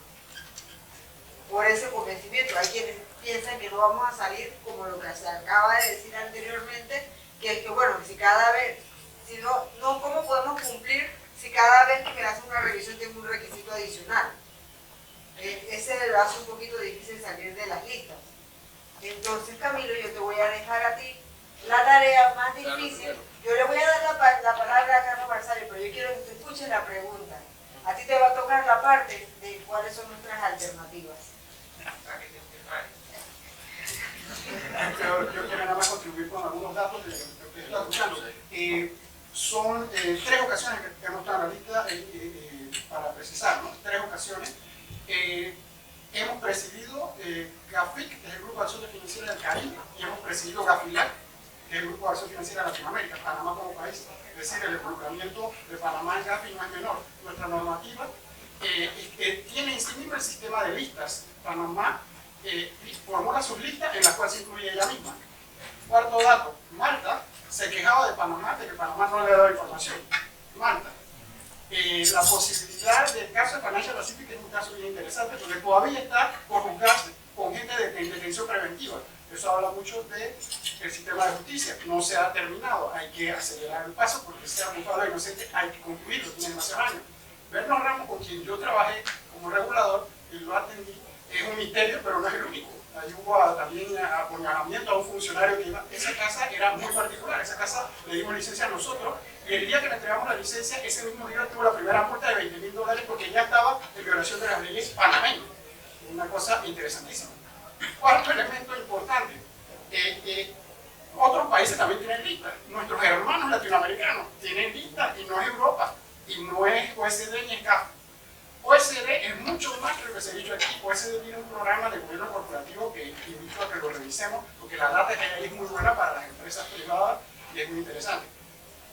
Por ese convencimiento, hay quienes piensan que no vamos a salir, como lo que se acaba de decir anteriormente, que es que bueno, si cada vez, si no, ¿cómo podemos cumplir si cada vez que me hacen una revisión tengo un requisito adicional? Ese lo hace un poquito difícil salir de las listas. Entonces, Camilo, yo te voy a dejar a ti la tarea más difícil. Yo le voy a dar la palabra a Carlos Barzario, pero yo quiero que tú escuches la pregunta. A ti te va a tocar la parte de cuáles son nuestras alternativas. Yo quiero nada más contribuir con algunos datos de lo que estoy escuchando. Son 3 ocasiones que hemos estado en la lista, para precisar, ¿no? 3 ocasiones. Hemos presidido GAFIC, que es el Grupo de Acción Financiera del Caribe, y hemos presidido GAFILAC, que es el Grupo de Acción Financiera de Latinoamérica, Panamá como país. Es decir, el involucramiento de Panamá en GAFI no es menor. Nuestra normativa tiene en sí misma el sistema de listas. Panamá formula sus listas en las cuales se incluye ella misma. Cuarto dato, Malta se quejaba de Panamá, de que Panamá no le daba información. Malta. La posibilidad del caso de Financial Pacific es un caso bien interesante, porque todavía está por juzgarse con gente en detención preventiva. Eso habla mucho del sistema de justicia. No se ha terminado, hay que acelerar el paso, porque sea culpable o inocente hay que concluirlo, tiene demasiados años. Berno Ramos, con quien yo trabajé como regulador y lo atendí, es un misterio, pero no es el único. Ahí hubo también apuñalamiento a un funcionario que iba. Esa casa era muy particular, esa casa le dimos licencia a nosotros, y el día que le entregamos la licencia, ese mismo día tuvo la primera multa de $20.000 porque ya estaba en violación de las leyes panameñas. Una cosa interesantísima. Cuarto elemento importante, otros países también tienen listas. Nuestros hermanos latinoamericanos tienen listas, y no es Europa, y no es OECD ni es CAF. OECD es mucho más que lo que se ha dicho aquí. OECD tiene un programa de gobierno corporativo que invito a que lo revisemos, porque la data que hay ahí es muy buena para las empresas privadas y es muy interesante.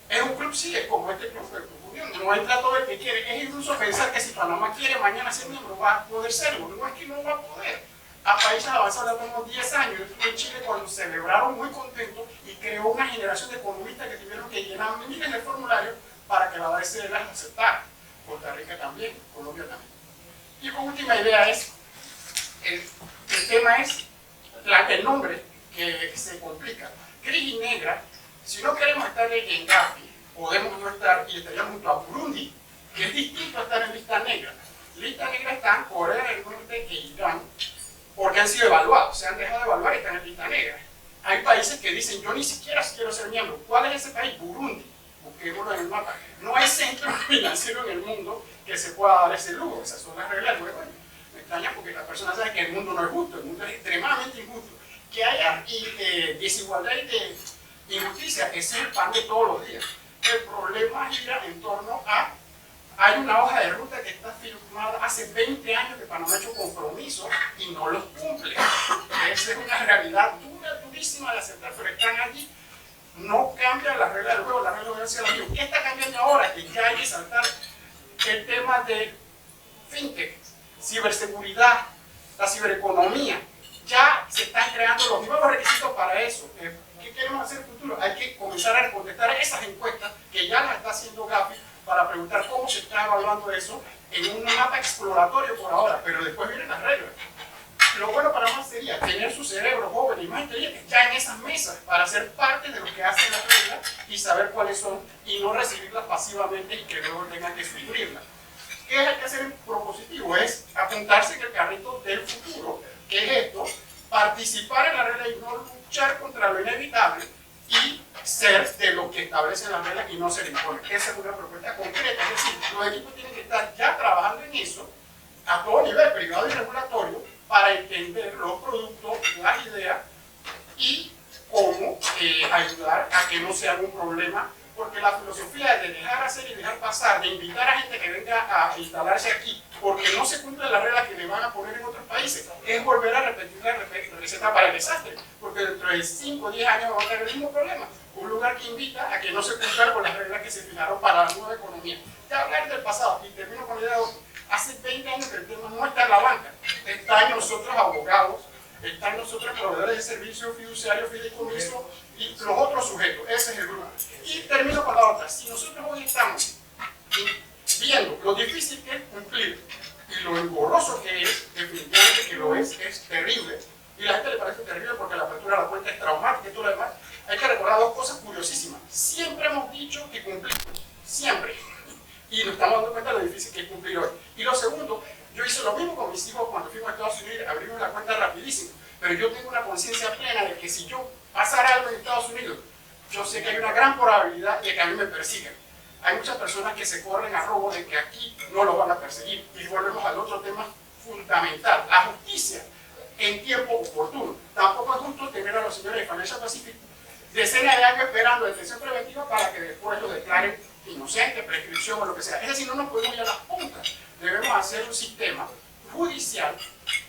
Es un club, sí, es como este club, no entra todo el que quiere. Es incluso pensar que si Panamá quiere mañana ser miembro va a poder serlo. No es que no va a poder. A países avanzados le tomó 10 años. Yo estuve en Chile cuando celebraron muy contentos y creó una generación de economistas que tuvieron que llenar miles de formularios para que la OECD las aceptara. Costa Rica también, Colombia también. Y con última idea es, el tema es el nombre que se complica. Gris y negra, si no queremos estar en GAFI, podemos no estar y estaríamos junto a Burundi, que es distinto a estar en lista negra. Lista negra están Corea del Norte e Irán, porque han sido evaluados, se han dejado de evaluar y están en lista negra. Hay países que dicen, yo ni siquiera quiero ser miembro. ¿Cuál es ese país? Burundi. Busquémoslo en el mapa. No hay centro financiero en el mundo que se pueda dar ese lujo. Esas son las reglas del juego. Me extraña porque las personas saben que el mundo no es justo, el mundo es extremadamente injusto. Que haya desigualdad y injusticia, ese es el pan de todos los días. El problema gira en torno a Hay una hoja de ruta que está firmada hace 20 años que Panamá ha hecho compromisos y no los cumple. Esa es una realidad dura, durísima de aceptar, pero están allí. No cambian las reglas del juego, las reglas del juego mismo. ¿Qué está cambiando ahora? Que ya hay que saltar el tema de fintech, ciberseguridad, la cibereconomía. Ya se están creando los nuevos requisitos para eso. ¿Qué queremos hacer en el futuro? Hay que comenzar a contestar esas encuestas que ya las está haciendo Gafi para preguntar cómo se está evaluando eso en un mapa exploratorio por ahora, pero después vienen las reglas. Lo bueno para más sería tener su cerebro joven y más inteligente ya en esas mesas para ser parte de lo que hacen las reglas y saber cuáles son y no recibirlas pasivamente y que luego tengan que sufrirlas. ¿Qué hay que hacer en propositivo? Es apuntarse en el carrito del futuro, que es esto, participar en la regla y no luchar contra lo inevitable y ser de lo que establecen las reglas y no se le impone. Esa es una propuesta concreta, es decir, los equipos tienen que estar ya trabajando en eso a todo nivel, privado y regulatorio, para entender los productos, las ideas y cómo ayudar a que no sean un problema, porque la filosofía de dejar hacer y dejar pasar, de invitar a gente que venga a instalarse aquí, porque no se cumplen las reglas que le van a poner en otros países, es volver a repetir la receta para el desastre, porque dentro de 5 o 10 años vamos a tener el mismo problema. Un lugar que invita a que no se cumplan con las reglas que se fijaron para la nueva economía. Ya hablar del pasado, y termino con la idea de hace 20 años que el tema no está en la banca, está en nosotros abogados, está en nosotros proveedores de servicios fiduciarios, fideicomiso y los otros sujetos. Ese es el grupo. Y termino con la otra. Si nosotros hoy estamos viendo lo difícil que es cumplir y lo engorroso que es, definitivamente que lo es terrible, y a la gente le parece terrible porque la apertura de la cuenta es traumática y todo lo demás, hay que recordar dos cosas curiosísimas. Siempre hemos dicho que cumplimos, siempre. Y nos estamos dando cuenta de lo difícil que es cumplir hoy. Y lo segundo, yo hice lo mismo con mis hijos cuando fuimos a Estados Unidos, abrimos la cuenta rapidísimo, pero yo tengo una conciencia plena de que si yo pasara algo en Estados Unidos, yo sé que hay una gran probabilidad de que a mí me persigan. Hay muchas personas que se corren a robo de que aquí no lo van a perseguir. Y volvemos al otro tema fundamental, la justicia en tiempo oportuno. Tampoco es justo tener a los señores de Financial Pacific decenas de años esperando detención preventiva para que después lo declaren inocente, prescripción o lo que sea. Es decir, no nos podemos ir a las puntas. Debemos hacer un sistema judicial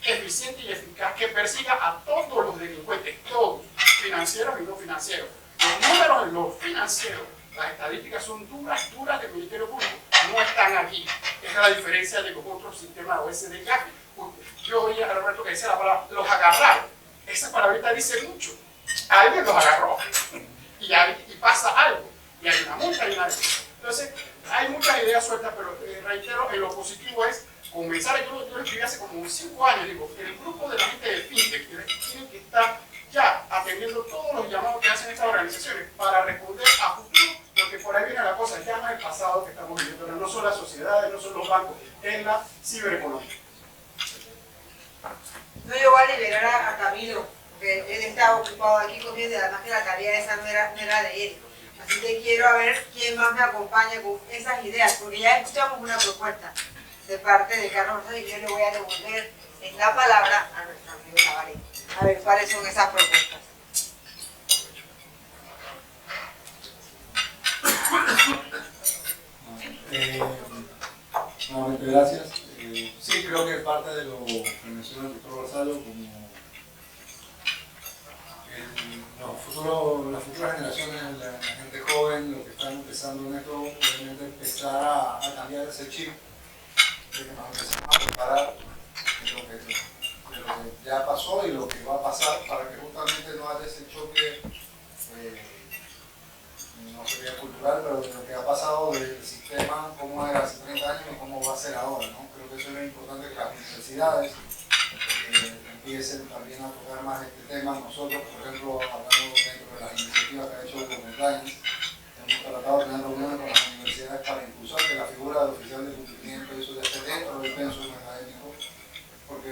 eficiente y eficaz que persiga a todos los delincuentes, todos, financieros y no financieros. Los números en los financieros, las estadísticas son duras del Ministerio Público, no están aquí. Esa es la diferencia de los otros sistemas OECD. Yo oí a Roberto que decía la palabra, los agarraron. Esa palabrita dice mucho. Alguien los agarró y pasa algo, y hay una multa y una vez. Entonces, hay muchas ideas sueltas, pero reitero, en lo positivo es comenzar. Yo lo escribí hace como 5 años, digo, el grupo de la gente de FinTech tienen que estar ya atendiendo todos los llamados que hacen estas organizaciones para responder a futuro, porque por ahí viene la cosa, ya no es el pasado que estamos viviendo, pero no son las sociedades, no son los bancos, es la cibereconomía. No llegó a liberar a Camilo, porque él estaba ocupado aquí comiendo, y además que la tarea esa no era de él. Así que quiero a ver quién más me acompaña con esas ideas, porque ya escuchamos una propuesta de parte de Carlos Rosas y yo le voy a devolver en la palabra a nuestro amigo Tabaré. A ver cuáles son esas propuestas. Nuevamente gracias. Sí, creo que parte de lo que menciona el doctor Gonzalo, como las futuras generaciones, la gente joven, los que están empezando en esto, obviamente empezar a cambiar ese chip, de que nos empecemos a preparar de lo que ya pasó y lo que va a pasar, para que justamente no haya ese choque, no sería cultural, pero de lo que ha pasado del sistema, cómo era hace 30 años y cómo va a ser ahora, ¿no? Creo que eso es importante, que las universidades empiecen también a tocar más este tema. Nosotros, por ejemplo, hablando dentro de las iniciativas que ha hecho el Compliance, hemos tratado de tener reuniones con las universidades para impulsar que la figura del oficial de cumplimiento y eso ya esté dentro del pensum académico, porque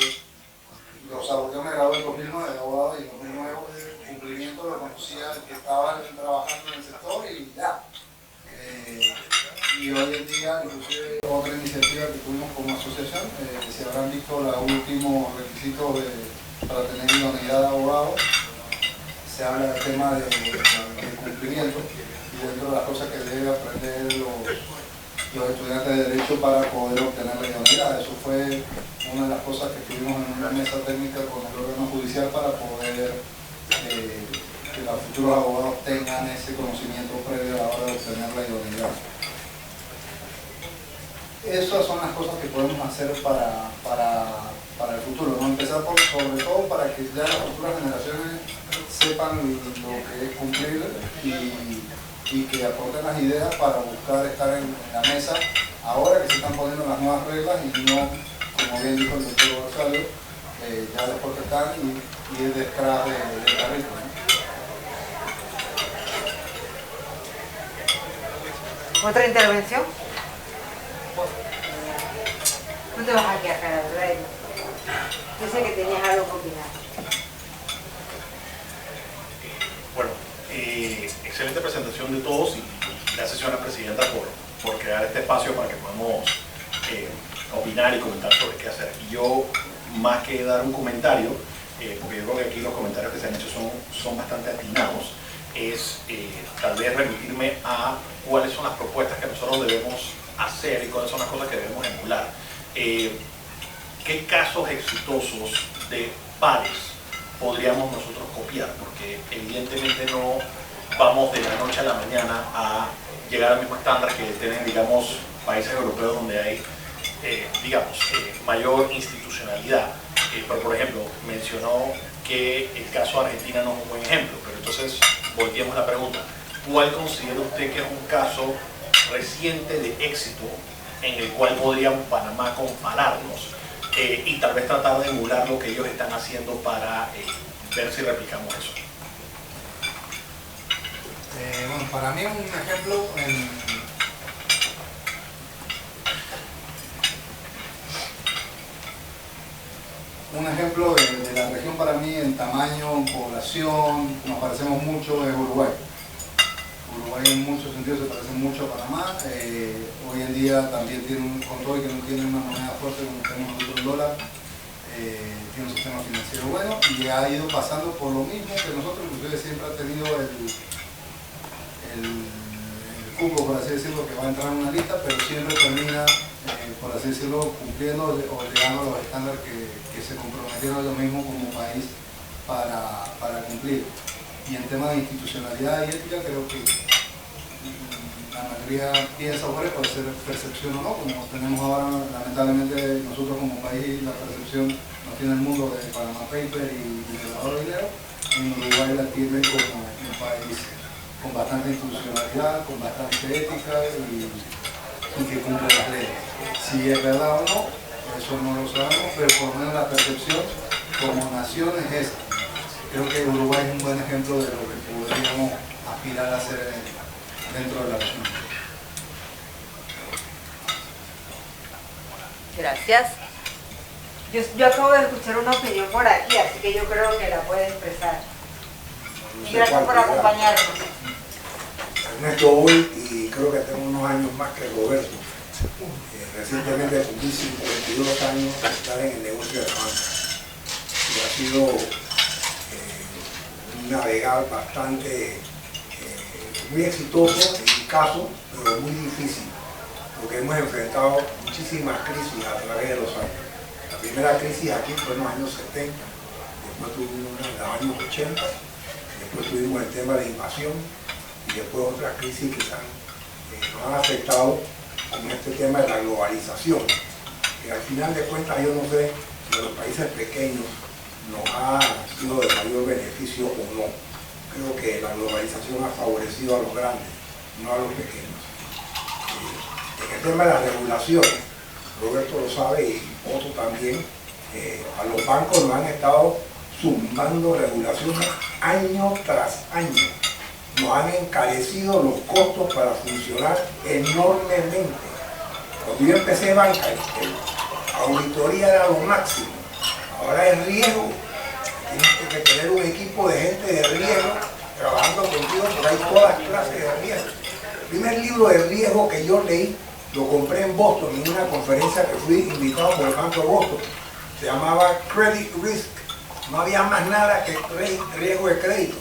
yo me gradué en 2009 de abogado, y en 2009 el cumplimiento lo conocía el que estaba trabajando en el sector y ya. Y hoy en día, inclusive otra iniciativa que tuvimos como asociación, que se habrán visto los últimos requisitos para tener idoneidad de abogado, se habla del tema del cumplimiento, y dentro de las cosas que debe aprender los estudiantes de Derecho para poder obtener la idoneidad. Eso fue una de las cosas que estuvimos en una mesa técnica con el órgano judicial para poder que los futuros abogados tengan ese conocimiento previo a la hora de obtener la idoneidad. Esas son las cosas que podemos hacer para el futuro, ¿no? Empezar sobre todo para que ya las futuras generaciones sepan lo que es cumplir y que aporten las ideas para buscar estar en la mesa ahora que se están poniendo las nuevas reglas y no, como bien dijo el doctor Gonzalo, ya después que están y ir detrás del carrito, ¿no? ¿Otra intervención? No te vas a quedar, ¿verdad? Yo sé que tenías algo que opinar. Bueno, excelente presentación de todos y gracias a la presidenta por crear este espacio para que podamos opinar y comentar sobre qué hacer. Y yo, más que dar un comentario, porque yo creo que aquí los comentarios que se han hecho son bastante atinados, es tal vez remitirme a cuáles son las propuestas que nosotros debemos hacer y cuáles son las cosas que debemos emular. ¿Qué casos exitosos de pares podríamos nosotros copiar? Porque evidentemente no vamos de la noche a la mañana a llegar al mismo estándar que tienen, digamos, países europeos donde hay, mayor institucionalidad. Pero, por ejemplo, mencionó que el caso de Argentina no es un buen ejemplo, pero entonces volteamos la pregunta. ¿Cuál considera usted que es un caso reciente de éxito en el cual podríamos Panamá compararnos y tal vez tratar de emular lo que ellos están haciendo para ver si replicamos eso? Bueno, para mí un ejemplo de la región para mí en tamaño, en población, nos parecemos mucho, es Uruguay. Uruguay en muchos sentidos se parece mucho a Panamá. Hoy en día también tiene un control que no tiene una moneda fuerte como tenemos nosotros el dólar. Tiene un sistema financiero bueno y ha ido pasando por lo mismo que nosotros, inclusive siempre ha tenido el cupo, por así decirlo, que va a entrar en una lista, pero siempre termina, por así decirlo, cumpliendo o llegando a los estándares que se comprometieron ellos mismos como país para cumplir. Y en temas de institucionalidad y ética creo que la mayoría piensa, bueno, puede ser percepción o no, como tenemos ahora lamentablemente nosotros como país la percepción nos tiene el mundo de Panama Paper y de lavado de dinero, en Uruguay la tiene como un país con bastante institucionalidad, con bastante ética y que cumple las leyes. Si es verdad o no, eso no lo sabemos, pero por lo menos la percepción como nación es esa. Creo que Uruguay es un buen ejemplo de lo que podríamos aspirar a hacer dentro de la región. Gracias. Yo acabo de escuchar una opinión por aquí, así que yo creo que la puede expresar. Y gracias por acompañarnos. Ernesto Boy, y creo que tengo unos años más que Roberto. Recientemente cumplí 52 años de estar en el negocio de la banca. Y ha sido un navegar bastante muy exitoso en mi caso, pero muy difícil, porque hemos enfrentado muchísimas crisis a través de los años. La primera crisis aquí fue en los años 70, después tuvimos una en los años 80, después tuvimos el tema de invasión y después otras crisis que nos han afectado, como este tema de la globalización, que al final de cuentas yo no sé si a los países pequeños nos ha sido de mayor beneficio o no. Creo que la globalización ha favorecido a los grandes, no a los pequeños. En el tema de las regulaciones, Roberto lo sabe y Otto también, a los bancos nos han estado sumando regulaciones año tras año. Nos han encarecido los costos para funcionar enormemente. Cuando yo empecé banca, la auditoría era lo máximo. Ahora es riesgo. Tienes que tener un equipo de gente de riesgo trabajando contigo porque hay todas clases de riesgo. El primer libro de riesgo que yo leí lo compré en Boston en una conferencia que fui invitado por el Banco de Boston. Se llamaba Credit Risk. No había más nada que riesgo de crédito.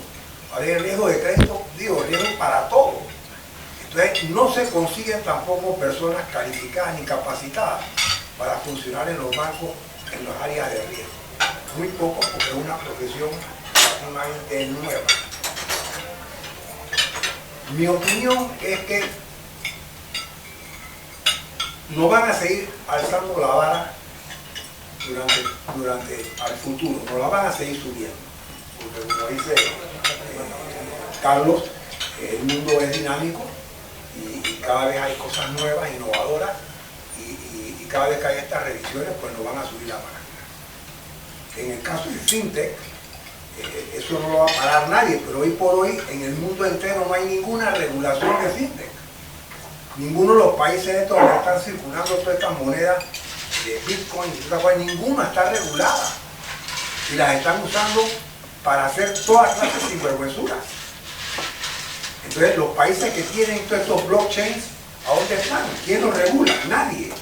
Había riesgo de crédito, riesgo para todo. Entonces, no se consiguen tampoco personas calificadas ni capacitadas para funcionar en los bancos en las áreas de riesgo. Muy poco, porque es una profesión relativamente nueva. Mi opinión es que no van a seguir alzando la vara durante al futuro, no la van a seguir subiendo. Porque como dice Carlos, el mundo es dinámico y cada vez hay cosas nuevas, innovadoras, y cada vez que hay estas revisiones, pues no van a subir la vara. En el caso del fintech, eso no lo va a parar nadie, pero hoy por hoy en el mundo entero no hay ninguna regulación de fintech. Ninguno de los países estos donde están circulando todas estas monedas de Bitcoin y todas estas, ninguna está regulada. Y las están usando para hacer todas clases de sinvergüenzuras. Entonces los países que tienen todos estos blockchains, ¿a dónde están? ¿Quién los regula? Nadie.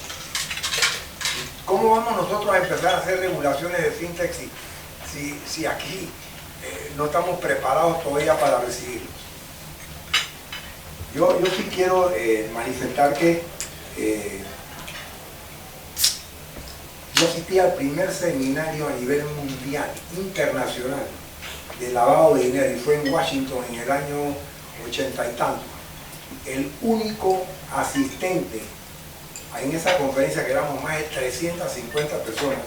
¿Cómo vamos nosotros a empezar a hacer regulaciones de fintech si aquí no estamos preparados todavía para recibirlos? Yo sí quiero manifestar que yo asistí al primer seminario a nivel mundial, internacional, de lavado de dinero, y fue en Washington en el año 80 y tanto. El único asistente en esa conferencia, que éramos más de 350 personas,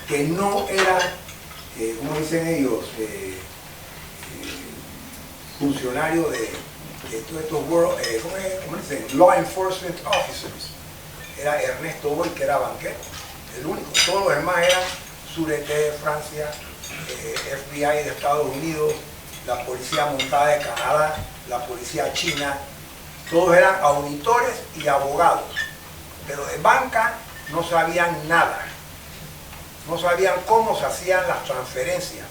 que no era, como dicen ellos, funcionario de todos estos ¿cómo dicen? Law Enforcement Officers. Era Ernesto Boy, que era banquero, el único. Todos los demás eran Sûreté de Francia, FBI de Estados Unidos, la policía montada de Canadá, la policía china. Todos eran auditores y abogados, pero de banca no sabían nada. No sabían cómo se hacían las transferencias,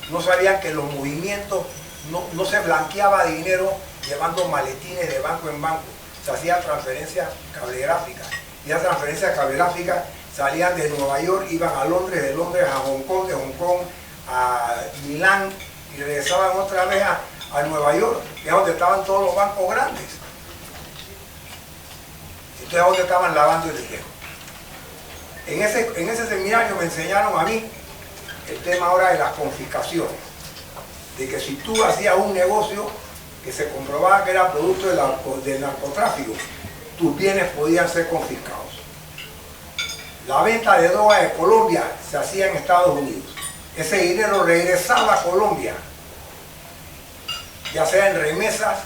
no sabían que los movimientos, no se blanqueaba dinero llevando maletines de banco en banco, se hacían transferencias cablegráficas, y las transferencias cablegráficas salían de Nueva York, iban a Londres, de Londres a Hong Kong, de Hong Kong a Milán, y regresaban otra vez a Nueva York, que es donde estaban todos los bancos grandes. Entonces, es donde estaban lavando el dinero. En ese seminario me enseñaron a mí el tema ahora de las confiscaciones, de que si tú hacías un negocio que se comprobaba que era producto del narcotráfico, tus bienes podían ser confiscados. La venta de droga de Colombia se hacía en Estados Unidos. Ese dinero regresaba a Colombia, ya sea en remesas,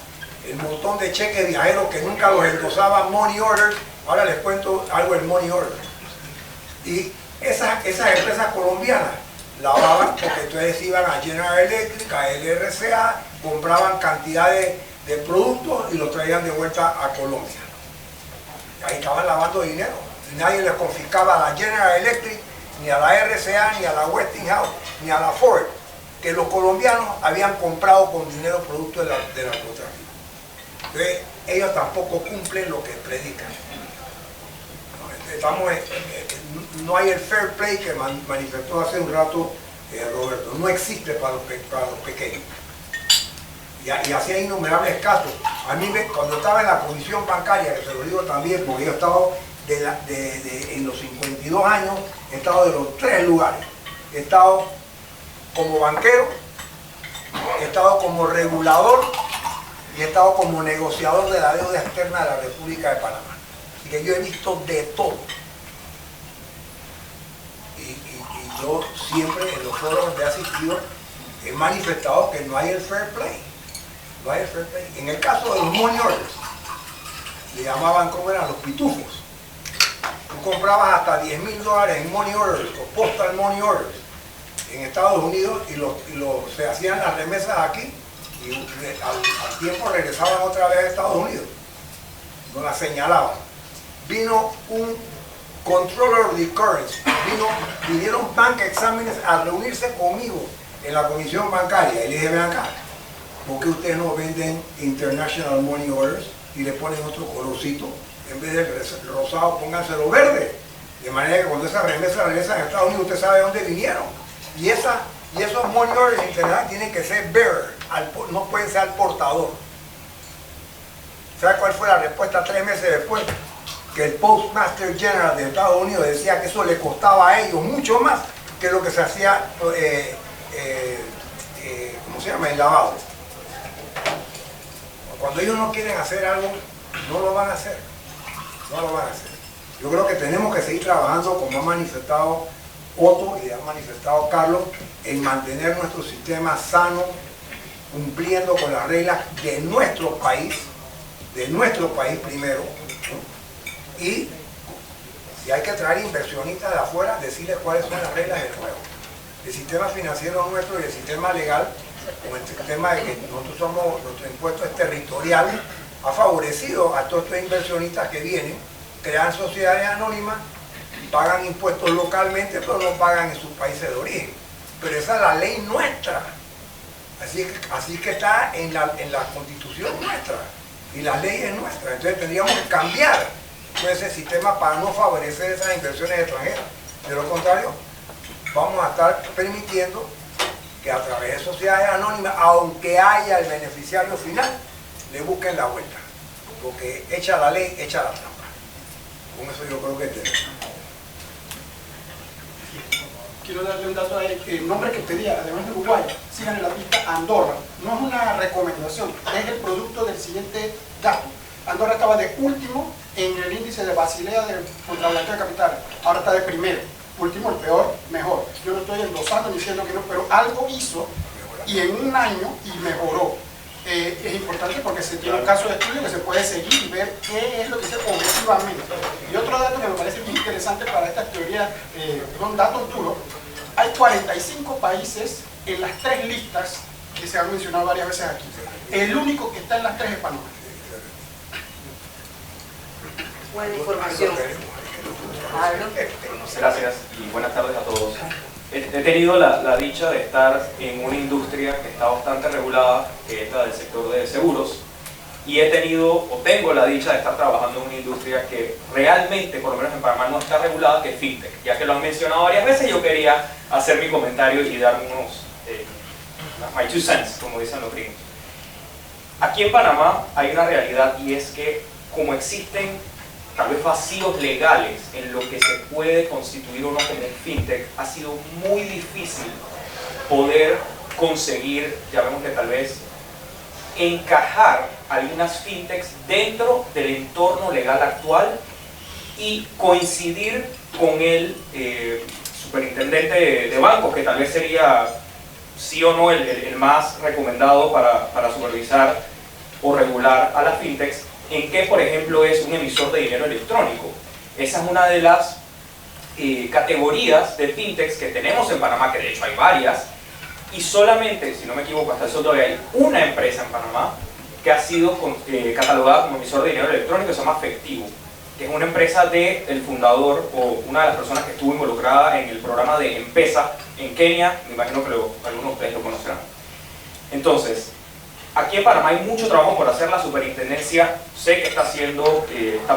el montón de cheques viajeros que nunca los endosaban, money orders. Ahora les cuento algo del money order. Y esas empresas colombianas lavaban, porque entonces iban a General Electric, a LRCA, compraban cantidades de productos y los traían de vuelta a Colombia. Ahí estaban lavando dinero. Y nadie les confiscaba a la General Electric, ni a la RCA, ni a la Westinghouse, ni a la Ford, que los colombianos habían comprado con dinero producto del narcotráfico. Entonces, ellos tampoco cumplen lo que predican. No hay el fair play que manifestó hace un rato Roberto. No existe para los pequeños. Y así hay innumerables casos. A mí, cuando estaba en la comisión bancaria, que se lo digo también, porque yo he estado en los 52 años, he estado de los 3 lugares. He estado como banquero, he estado como regulador y he estado como negociador de la deuda externa de la República de Panamá. Así que yo he visto de todo. Y yo siempre en los foros donde he asistido he manifestado que no hay el fair play. No hay el fair play. En el caso de los money orders, le llamaban, ¿cómo eran? Los pitufos. Tú comprabas hasta $10,000 en money orders o postal money orders en Estados Unidos y se hacían las remesas aquí y al tiempo regresaban otra vez a Estados Unidos. No las señalaban. Vino un controller of the currency, vinieron bank examiners a reunirse conmigo en la comisión bancaria y le dije, ven acá, ¿por qué ustedes no venden international money orders y le ponen otro colorcito? En vez de rosado, pónganselo verde, de manera que cuando esas remesas regresan a Estados Unidos usted sabe de dónde vinieron. Y esos money orders internacionales tienen que ser bearer, no pueden ser al portador. ¿Sabe cuál fue la respuesta 3 meses después? Que el Postmaster General de Estados Unidos decía que eso le costaba a ellos mucho más que lo que se hacía, ¿cómo se llama? El lavado. Cuando ellos no quieren hacer algo, no lo van a hacer. No lo van a hacer. Yo creo que tenemos que seguir trabajando, como ha manifestado Otto y ha manifestado Carlos, en mantener nuestro sistema sano, cumpliendo con las reglas de nuestro país primero, ¿no? Y si hay que traer inversionistas de afuera, decirles cuáles son las reglas del juego. El sistema financiero nuestro y el sistema legal, con el sistema de que nuestro impuesto es territorial, ha favorecido a todos estos inversionistas que vienen, crean sociedades anónimas, pagan impuestos localmente, pero no pagan en sus países de origen. Pero esa es la ley nuestra. Así que está en la constitución nuestra y las leyes nuestras. Entonces tendríamos que cambiar todo ese sistema para no favorecer esas inversiones extranjeras. De lo contrario, vamos a estar permitiendo que a través de sociedades anónimas, aunque haya el beneficiario final, le busquen la vuelta. Porque echa la ley, echa la trampa. Con eso yo creo que tenemos. Quiero darle un dato a él, el nombre que pedía, además de Uruguay, sigan en la pista Andorra. No es una recomendación, es el producto del siguiente dato. Andorra estaba de último en el índice de Basilea contra blanqueo de capitales. Ahora está de primero. Último, el peor, mejor. Yo no estoy endosando ni diciendo que no, pero algo hizo y en un año y mejoró. Es importante porque se tiene un caso de estudio que se puede seguir y ver qué es lo que se objetivamente. Y otro dato que me parece muy interesante para estas teorías, son datos duros. Hay 45 países en las 3 listas que se han mencionado varias veces aquí. El único que está en las 3 es Panamá. Buena información. Gracias y buenas tardes a todos. He tenido la dicha de estar en una industria que está bastante regulada, que es la del sector de seguros, y tengo la dicha de estar trabajando en una industria que realmente, por lo menos en Panamá, no está regulada, que es FinTech. Ya que lo han mencionado varias veces, yo quería hacer mi comentario y dar my 2 cents, como dicen los gringos. Aquí en Panamá hay una realidad, y es que como existen tal vez vacíos legales en lo que se puede constituir uno como un fintech, ha sido muy difícil poder conseguir, ya vemos que tal vez encajar algunas fintechs dentro del entorno legal actual y coincidir con el superintendente de bancos, que tal vez sería sí o no el más recomendado para supervisar o regular a las fintechs, en que, por ejemplo, es un emisor de dinero electrónico. Esa es una de las categorías de fintechs que tenemos en Panamá, que de hecho hay varias, y solamente, si no me equivoco, hasta el sol todavía hay una empresa en Panamá que ha sido catalogada como emisor de dinero electrónico, que se llama Efectivo, que es una empresa del fundador o una de las personas que estuvo involucrada en el programa de M-Pesa en Kenia. Me imagino que algunos de ustedes lo conocerán. Entonces, aquí en Panamá hay mucho trabajo por hacer. La superintendencia sé que está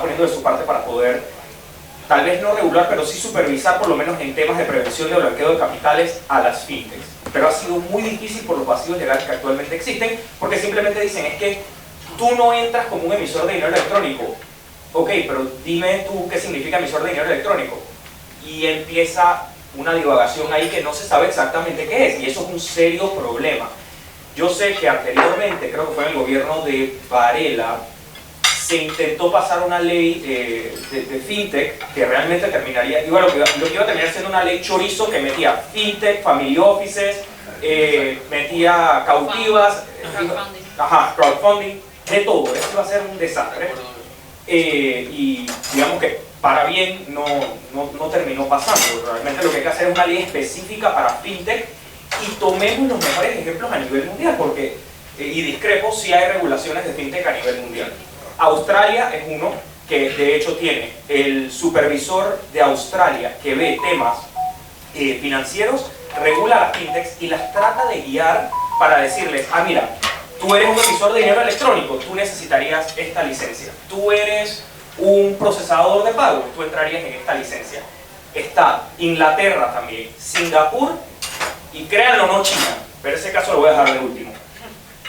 poniendo de su parte para poder, tal vez no regular, pero sí supervisar, por lo menos en temas de prevención de blanqueo de capitales, a las fintechs. Pero ha sido muy difícil por los vacíos legales que actualmente existen, porque simplemente dicen, es que tú no entras como un emisor de dinero electrónico. Ok, pero dime tú qué significa emisor de dinero electrónico. Y empieza una divagación ahí que no se sabe exactamente qué es, y eso es un serio problema. Yo sé que anteriormente, creo que fue en el gobierno de Varela, se intentó pasar una ley de fintech que realmente terminaría, lo que iba a terminar siendo una ley chorizo que metía fintech, family offices, metía cautivas, crowdfunding, de todo. Eso iba a ser un desastre. Y digamos que para bien no terminó pasando. Realmente lo que hay que hacer es una ley específica para fintech y tomemos los mejores ejemplos a nivel mundial, porque, y discrepo, si hay regulaciones de fintech a nivel mundial. Australia es uno que de hecho tiene el supervisor de Australia que ve temas financieros, regula las fintechs y las trata de guiar para decirles, mira, tú eres un emisor de dinero electrónico, tú necesitarías esta licencia. Tú eres un procesador de pagos, tú entrarías en esta licencia. Está Inglaterra también, Singapur y créanlo o no China, pero ese caso lo voy a dejar de último.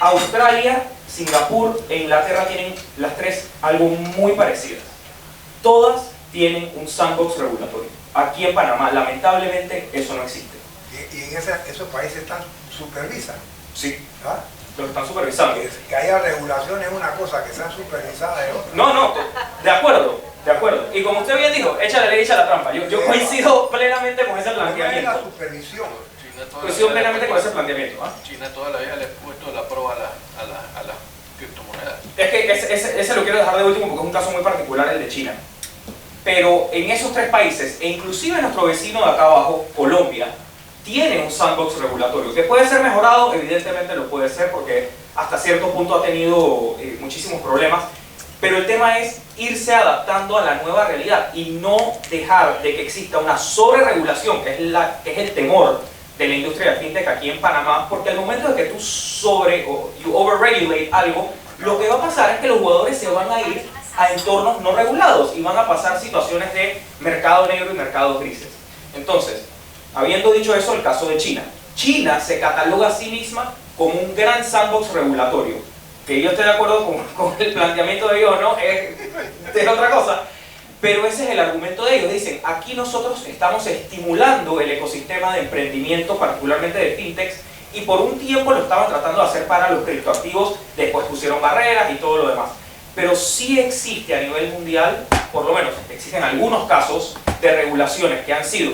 Australia Singapur e Inglaterra tienen las tres algo muy parecidas. Todas tienen un sandbox regulatorio. Aquí en Panamá, lamentablemente, eso no existe. Y en esos países están supervisan. Sí. ¿Ah? Los están supervisando. Que haya regulación es una cosa, que sean supervisadas es otra. No, de acuerdo, de acuerdo. Y como usted bien dijo, echa la ley, echa la trampa. Yo coincido plenamente con ese No es la planteamiento. supervisión. Coincido plenamente con ese planteamiento. ¿Ah? China toda la vida le ha puesto la prueba a las criptomonedas. Es que ese lo quiero dejar de último porque es un caso muy particular el de China. Pero en esos tres países, e inclusive nuestro vecino de acá abajo, Colombia, tiene un sandbox regulatorio que puede ser mejorado, evidentemente lo puede ser porque hasta cierto punto ha tenido muchísimos problemas, pero el tema es irse adaptando a la nueva realidad y no dejar de que exista una sobreregulación, que es el temor de la industria de fintech aquí en Panamá, porque al momento de que tú overregulate algo, lo que va a pasar es que los jugadores se van a ir a entornos no regulados y van a pasar situaciones de mercado negro y mercados grises. Entonces, habiendo dicho eso, el caso de China. China se cataloga a sí misma como un gran sandbox regulatorio, que yo estoy de acuerdo con el planteamiento de ellos, ¿no? Es otra cosa, pero ese es el argumento de ellos. Dicen, aquí nosotros estamos estimulando el ecosistema de emprendimiento, particularmente de fintechs, y por un tiempo lo estaban tratando de hacer para los criptoactivos, después pusieron barreras y todo lo demás. Pero sí existe a nivel mundial, por lo menos existen algunos casos de regulaciones que han sido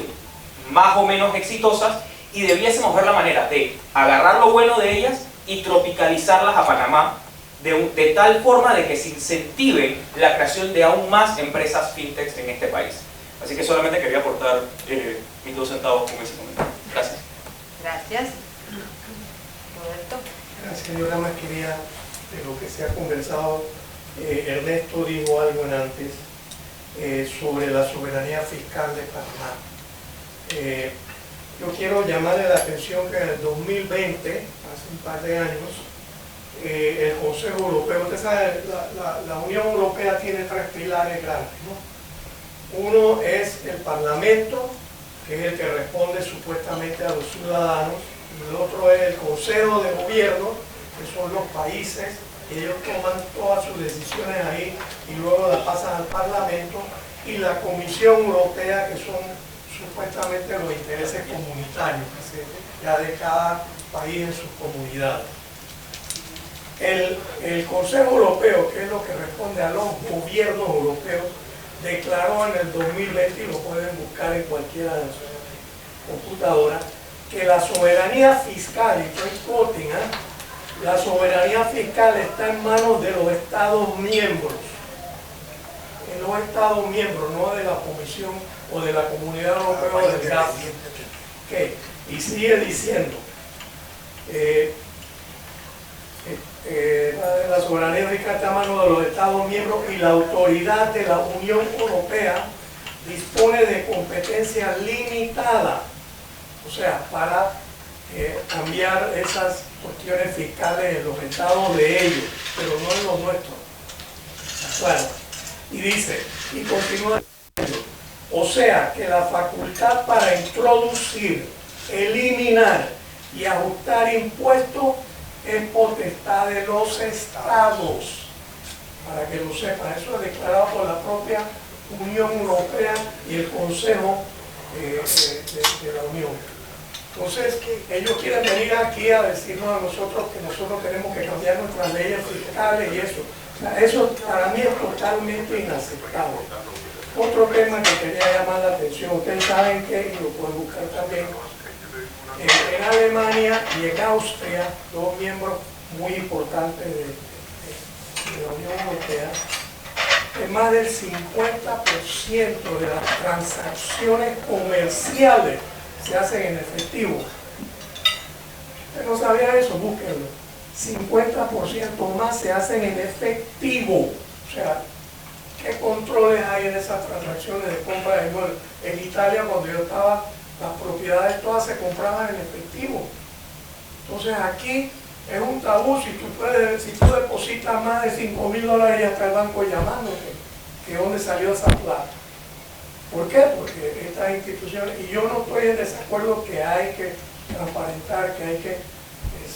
más o menos exitosas y debiésemos ver la manera de agarrar lo bueno de ellas y tropicalizarlas a Panamá de tal forma de que se incentive la creación de aún más empresas fintechs en este país. Así que solamente quería aportar mis 2 centavos con ese comentario. Gracias. Gracias. Roberto. Gracias. Yo nada más quería, de lo que se ha conversado, Ernesto dijo algo antes sobre la soberanía fiscal de Panamá. Yo quiero llamarle la atención que en el 2020, hace un par de años, el Consejo Europeo, usted sabe, la Unión Europea tiene 3 pilares grandes, ¿no? Uno es el Parlamento, que es el que responde supuestamente a los ciudadanos. El otro es el Consejo de Gobierno, que son los países, y ellos toman todas sus decisiones ahí y luego las pasan al Parlamento. Y la Comisión Europea, que son supuestamente los intereses comunitarios, ya de cada país en sus comunidades. El Consejo Europeo, que es lo que responde a los gobiernos europeos, declaró en el 2020, y lo pueden buscar en cualquiera de sus computadoras, que la soberanía fiscal, y estoy quoting, la soberanía fiscal está en manos de los Estados miembros. En los Estados miembros, no de la Comisión o de la Comunidad Europea o del GAFI. Okay. Y sigue diciendo, la soberanía fiscal está en manos de los Estados miembros y la autoridad de la Unión Europea dispone de competencia limitada, o sea, para cambiar esas cuestiones fiscales en los estados de ellos, pero no en los nuestros. Claro. Y dice, y continúa diciendo, o sea que la facultad para introducir, eliminar y ajustar impuestos es potestad de los estados. Para que lo sepan, eso es declarado por la propia Unión Europea y el Consejo de la Unión. Entonces, ellos quieren venir aquí a decirnos a nosotros que nosotros tenemos que cambiar nuestras leyes fiscales y eso. O sea, eso para mí es totalmente inaceptable. Otro tema que quería llamar la atención, ustedes saben que, y lo pueden buscar también, en Alemania y en Austria, 2 miembros muy importantes de la Unión Europea, más del 50% de las transacciones comerciales se hacen en efectivo. ¿Usted no sabía eso? Búsquenlo. 50% más se hacen en efectivo. O sea, ¿qué controles hay en esas transacciones de compra de inmuebles? En Italia, cuando yo estaba, las propiedades todas se compraban en efectivo. Entonces aquí es un tabú. Si tú depositas más de $5,000 y hasta el banco llamándote, que dónde salió esa plata. ¿Por qué? Porque estas instituciones, y yo no estoy en desacuerdo que hay que transparentar, que hay que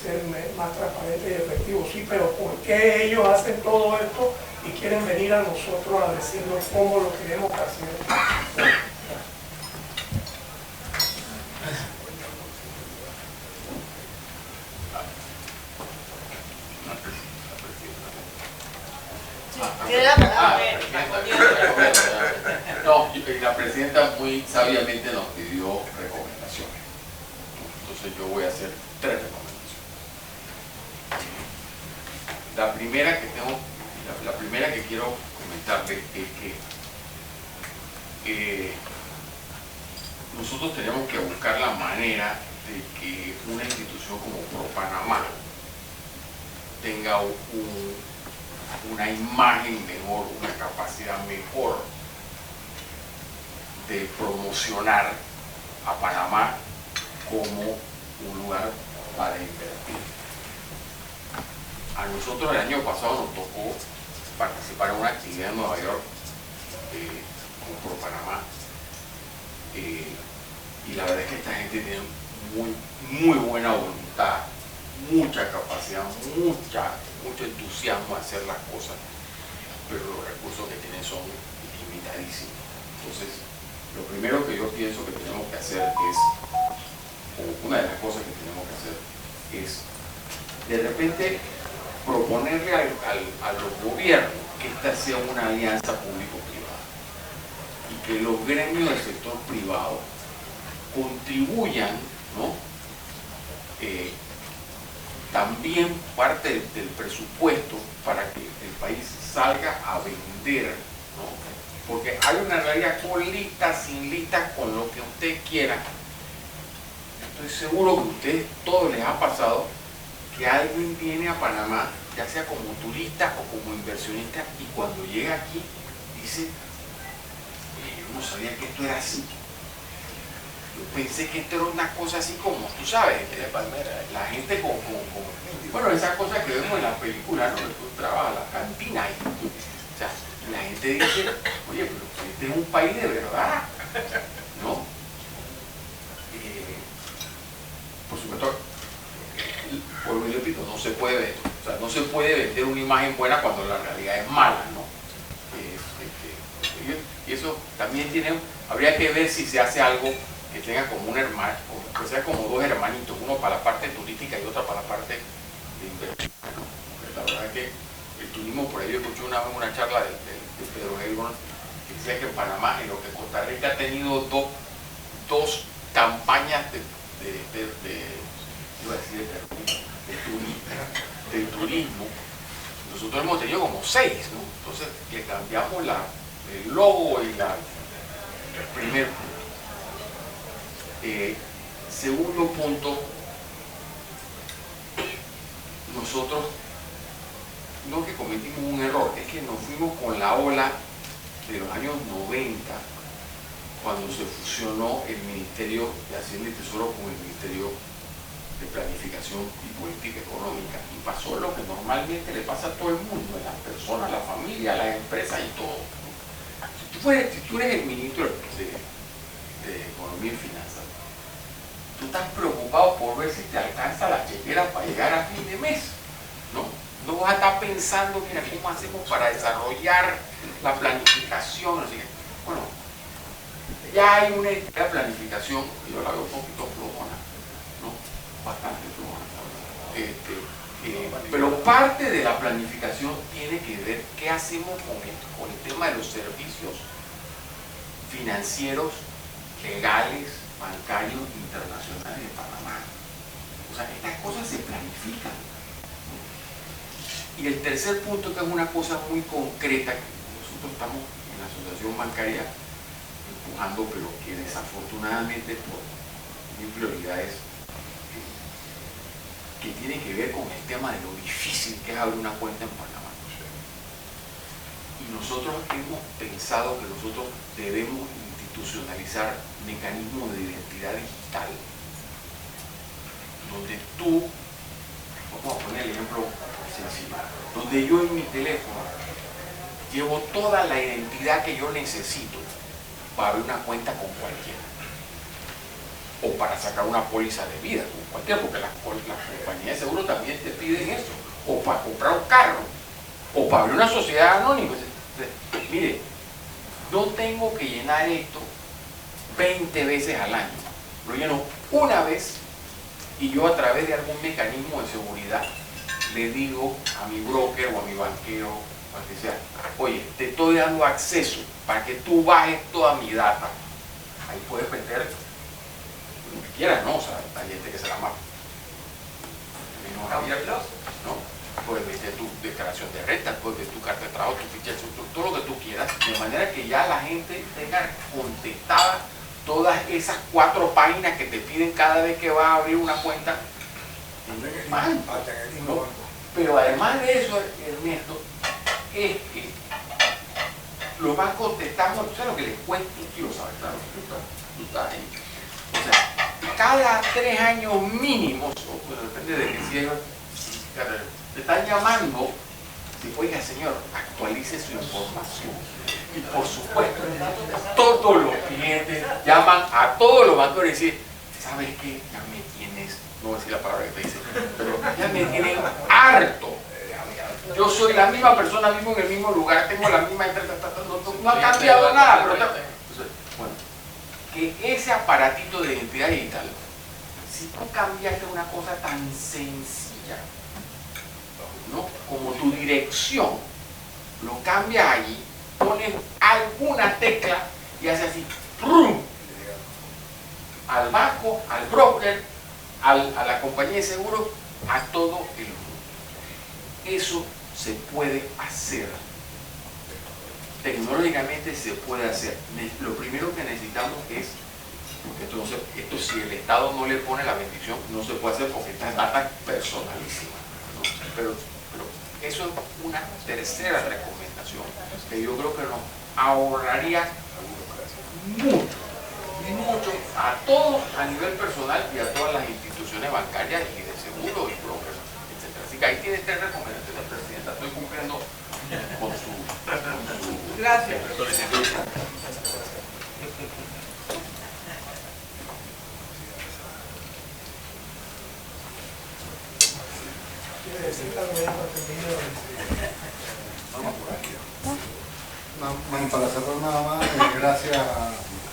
ser más transparente y efectivo. Sí, pero ¿por qué ellos hacen todo esto y quieren venir a nosotros a decirnos cómo lo tenemos que hacer? Tiene la palabra. No, la presidenta muy sabiamente nos pidió recomendaciones. Entonces yo voy a hacer 3 recomendaciones. La primera que quiero comentarles es que nosotros tenemos que buscar la manera de que una institución como ProPanamá tenga una imagen mejor, una capacidad mejor de promocionar a Panamá como un lugar para invertir. A nosotros el año pasado nos tocó participar en una actividad en Nueva York con ProPanamá y la verdad es que esta gente tiene muy buena voluntad, mucha capacidad, mucho entusiasmo a hacer las cosas, pero los recursos que tienen son limitadísimos. Entonces, lo primero que yo pienso que tenemos que hacer es, o una de las cosas que tenemos que hacer es, de repente, proponerle a los gobiernos que esta sea una alianza público-privada y que los gremios del sector privado contribuyan, ¿no? También parte del presupuesto para que el país salga a vender, ¿no? Porque hay una realidad con listas, sin listas, con lo que usted quiera. Estoy seguro que a ustedes todos les ha pasado que alguien viene a Panamá, ya sea como turista o como inversionista, y cuando llega aquí dice, oye, yo no sabía que esto era así. Yo pensé que esto era una cosa así como, tú sabes, la gente con bueno, esas cosas que vemos en las películas, ¿no? Tú trabajas la cantina y, o sea, la gente dice, oye, pero este es un país de verdad, ¿no? Por supuesto, por mi repito, no se puede vender, o sea, no se puede vender una imagen buena cuando la realidad es mala, ¿no? Y eso también habría que ver si se hace algo que tenga como un hermano, que sea como 2 hermanitos, uno para la parte turística y otro para la parte de inversión, ¿no? Porque la verdad es que el turismo, por ahí yo escuché una vez una charla de Pedro Helgon, que decía que en Panamá, en lo que Costa Rica ha tenido dos campañas de turismo, nosotros hemos tenido como 6, ¿no? Entonces le cambiamos el logo y primero. Segundo punto, nosotros no que cometimos un error, es que nos fuimos con la ola de los años 90, cuando se fusionó el Ministerio de Hacienda y Tesoro con el Ministerio de Planificación y Política Económica, y pasó lo que normalmente le pasa a todo el mundo, a las personas, a la familia, a las empresas y todo. Si tú eres el ministro de Economía y Finanzas, tú estás preocupado por ver si te alcanza la chequera para llegar a fin de mes, ¿no? No vas a estar pensando, mira, ¿cómo hacemos para desarrollar la planificación? Así que, bueno, ya hay una entidad de planificación, y yo la veo un poquito flojona, ¿no? Bastante flojona. Pero parte de la planificación tiene que ver qué hacemos con el tema de los servicios financieros, legales, bancarios internacionales de Panamá. O sea, estas cosas se planifican. Y el tercer punto, que es una cosa muy concreta, que nosotros estamos en la asociación bancaria empujando, pero que desafortunadamente por mi prioridad es que tiene que ver con el tema de lo difícil que es abrir una cuenta en Panamá. Y nosotros hemos pensado que nosotros debemos institucionalizar mecanismos de identidad digital, donde tú, vamos a poner el ejemplo sencillo, donde yo en mi teléfono llevo toda la identidad que yo necesito para abrir una cuenta con cualquiera. o para sacar una póliza de vida, o cualquier, porque las compañías de seguro también te piden eso, o para comprar un carro, o para abrir una sociedad anónima. Mire, no tengo que llenar esto 20 veces al año, lo lleno una vez y yo a través de algún mecanismo de seguridad le digo a mi broker o a mi banquero, o al que sea, oye, te estoy dando acceso para que tú bajes toda mi data. Ahí puedes meter lo que quieras, ¿no? O sea, hay gente que se la mata. ¿No? Puedes meter tu declaración de renta, puedes meter tu carta de trabajo, tu ficha, todo lo que tú quieras, de manera que ya la gente tenga contestada todas esas 4 páginas que te piden cada vez que vas a abrir una cuenta. ¿No? Pero además de eso, Ernesto, es que los bancos te están, ¿sabes lo que les cuesta? Tú lo sabes, claro, tú estás ahí. O sea, cada 3 años mínimos, o depende de que si te están llamando, y, oiga señor, actualice su información. Y por supuesto, todos los clientes llaman a todos los bancos y dicen, ¿sabes qué? Ya me tienes, no voy a decir la palabra que te dice, pero ya me tienen harto. Yo soy la misma persona, vivo en el mismo lugar, tengo la misma no ha cambiado nada. Pero bueno, que ese aparatito de identidad digital, si tú cambiaste una cosa tan sencilla, ¿no? Como tu dirección, lo cambias allí, pones alguna tecla y hace así, ¡prum! Al banco, al broker, a la compañía de seguros, a todo el mundo. Eso se puede hacer. Tecnológicamente se puede hacer. Lo primero que necesitamos es, porque esto si el Estado no le pone la bendición, no se puede hacer porque esta es data personalísima, ¿no? Pero eso es una tercera recomendación que yo creo que nos ahorraría mucho a todos a nivel personal y a todas las instituciones bancarias y de seguro y brokers, etc. Así que ahí tiene 3 recomendaciones, Presidenta. Estoy cumpliendo con su Gracias. solicitud. Para cerrar nada más, gracias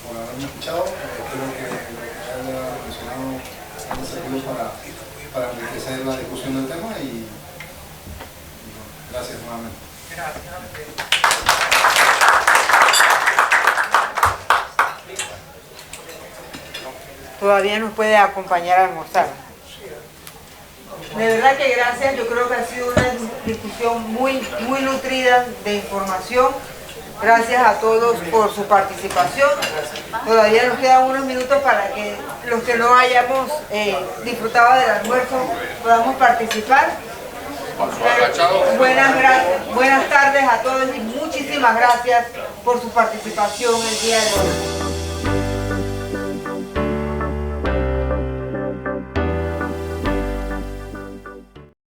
por haberme escuchado. Espero que lo que haya mencionado haya servido para enriquecer la discusión del tema y bueno, gracias nuevamente. Todavía nos puede acompañar a almorzar. De verdad que gracias, yo creo que ha sido una discusión muy nutrida de información. Gracias a todos por su participación. Todavía nos quedan unos minutos para que los que no hayamos disfrutado del almuerzo podamos participar. Buenas tardes a todos y muchísimas gracias por su participación el día de hoy.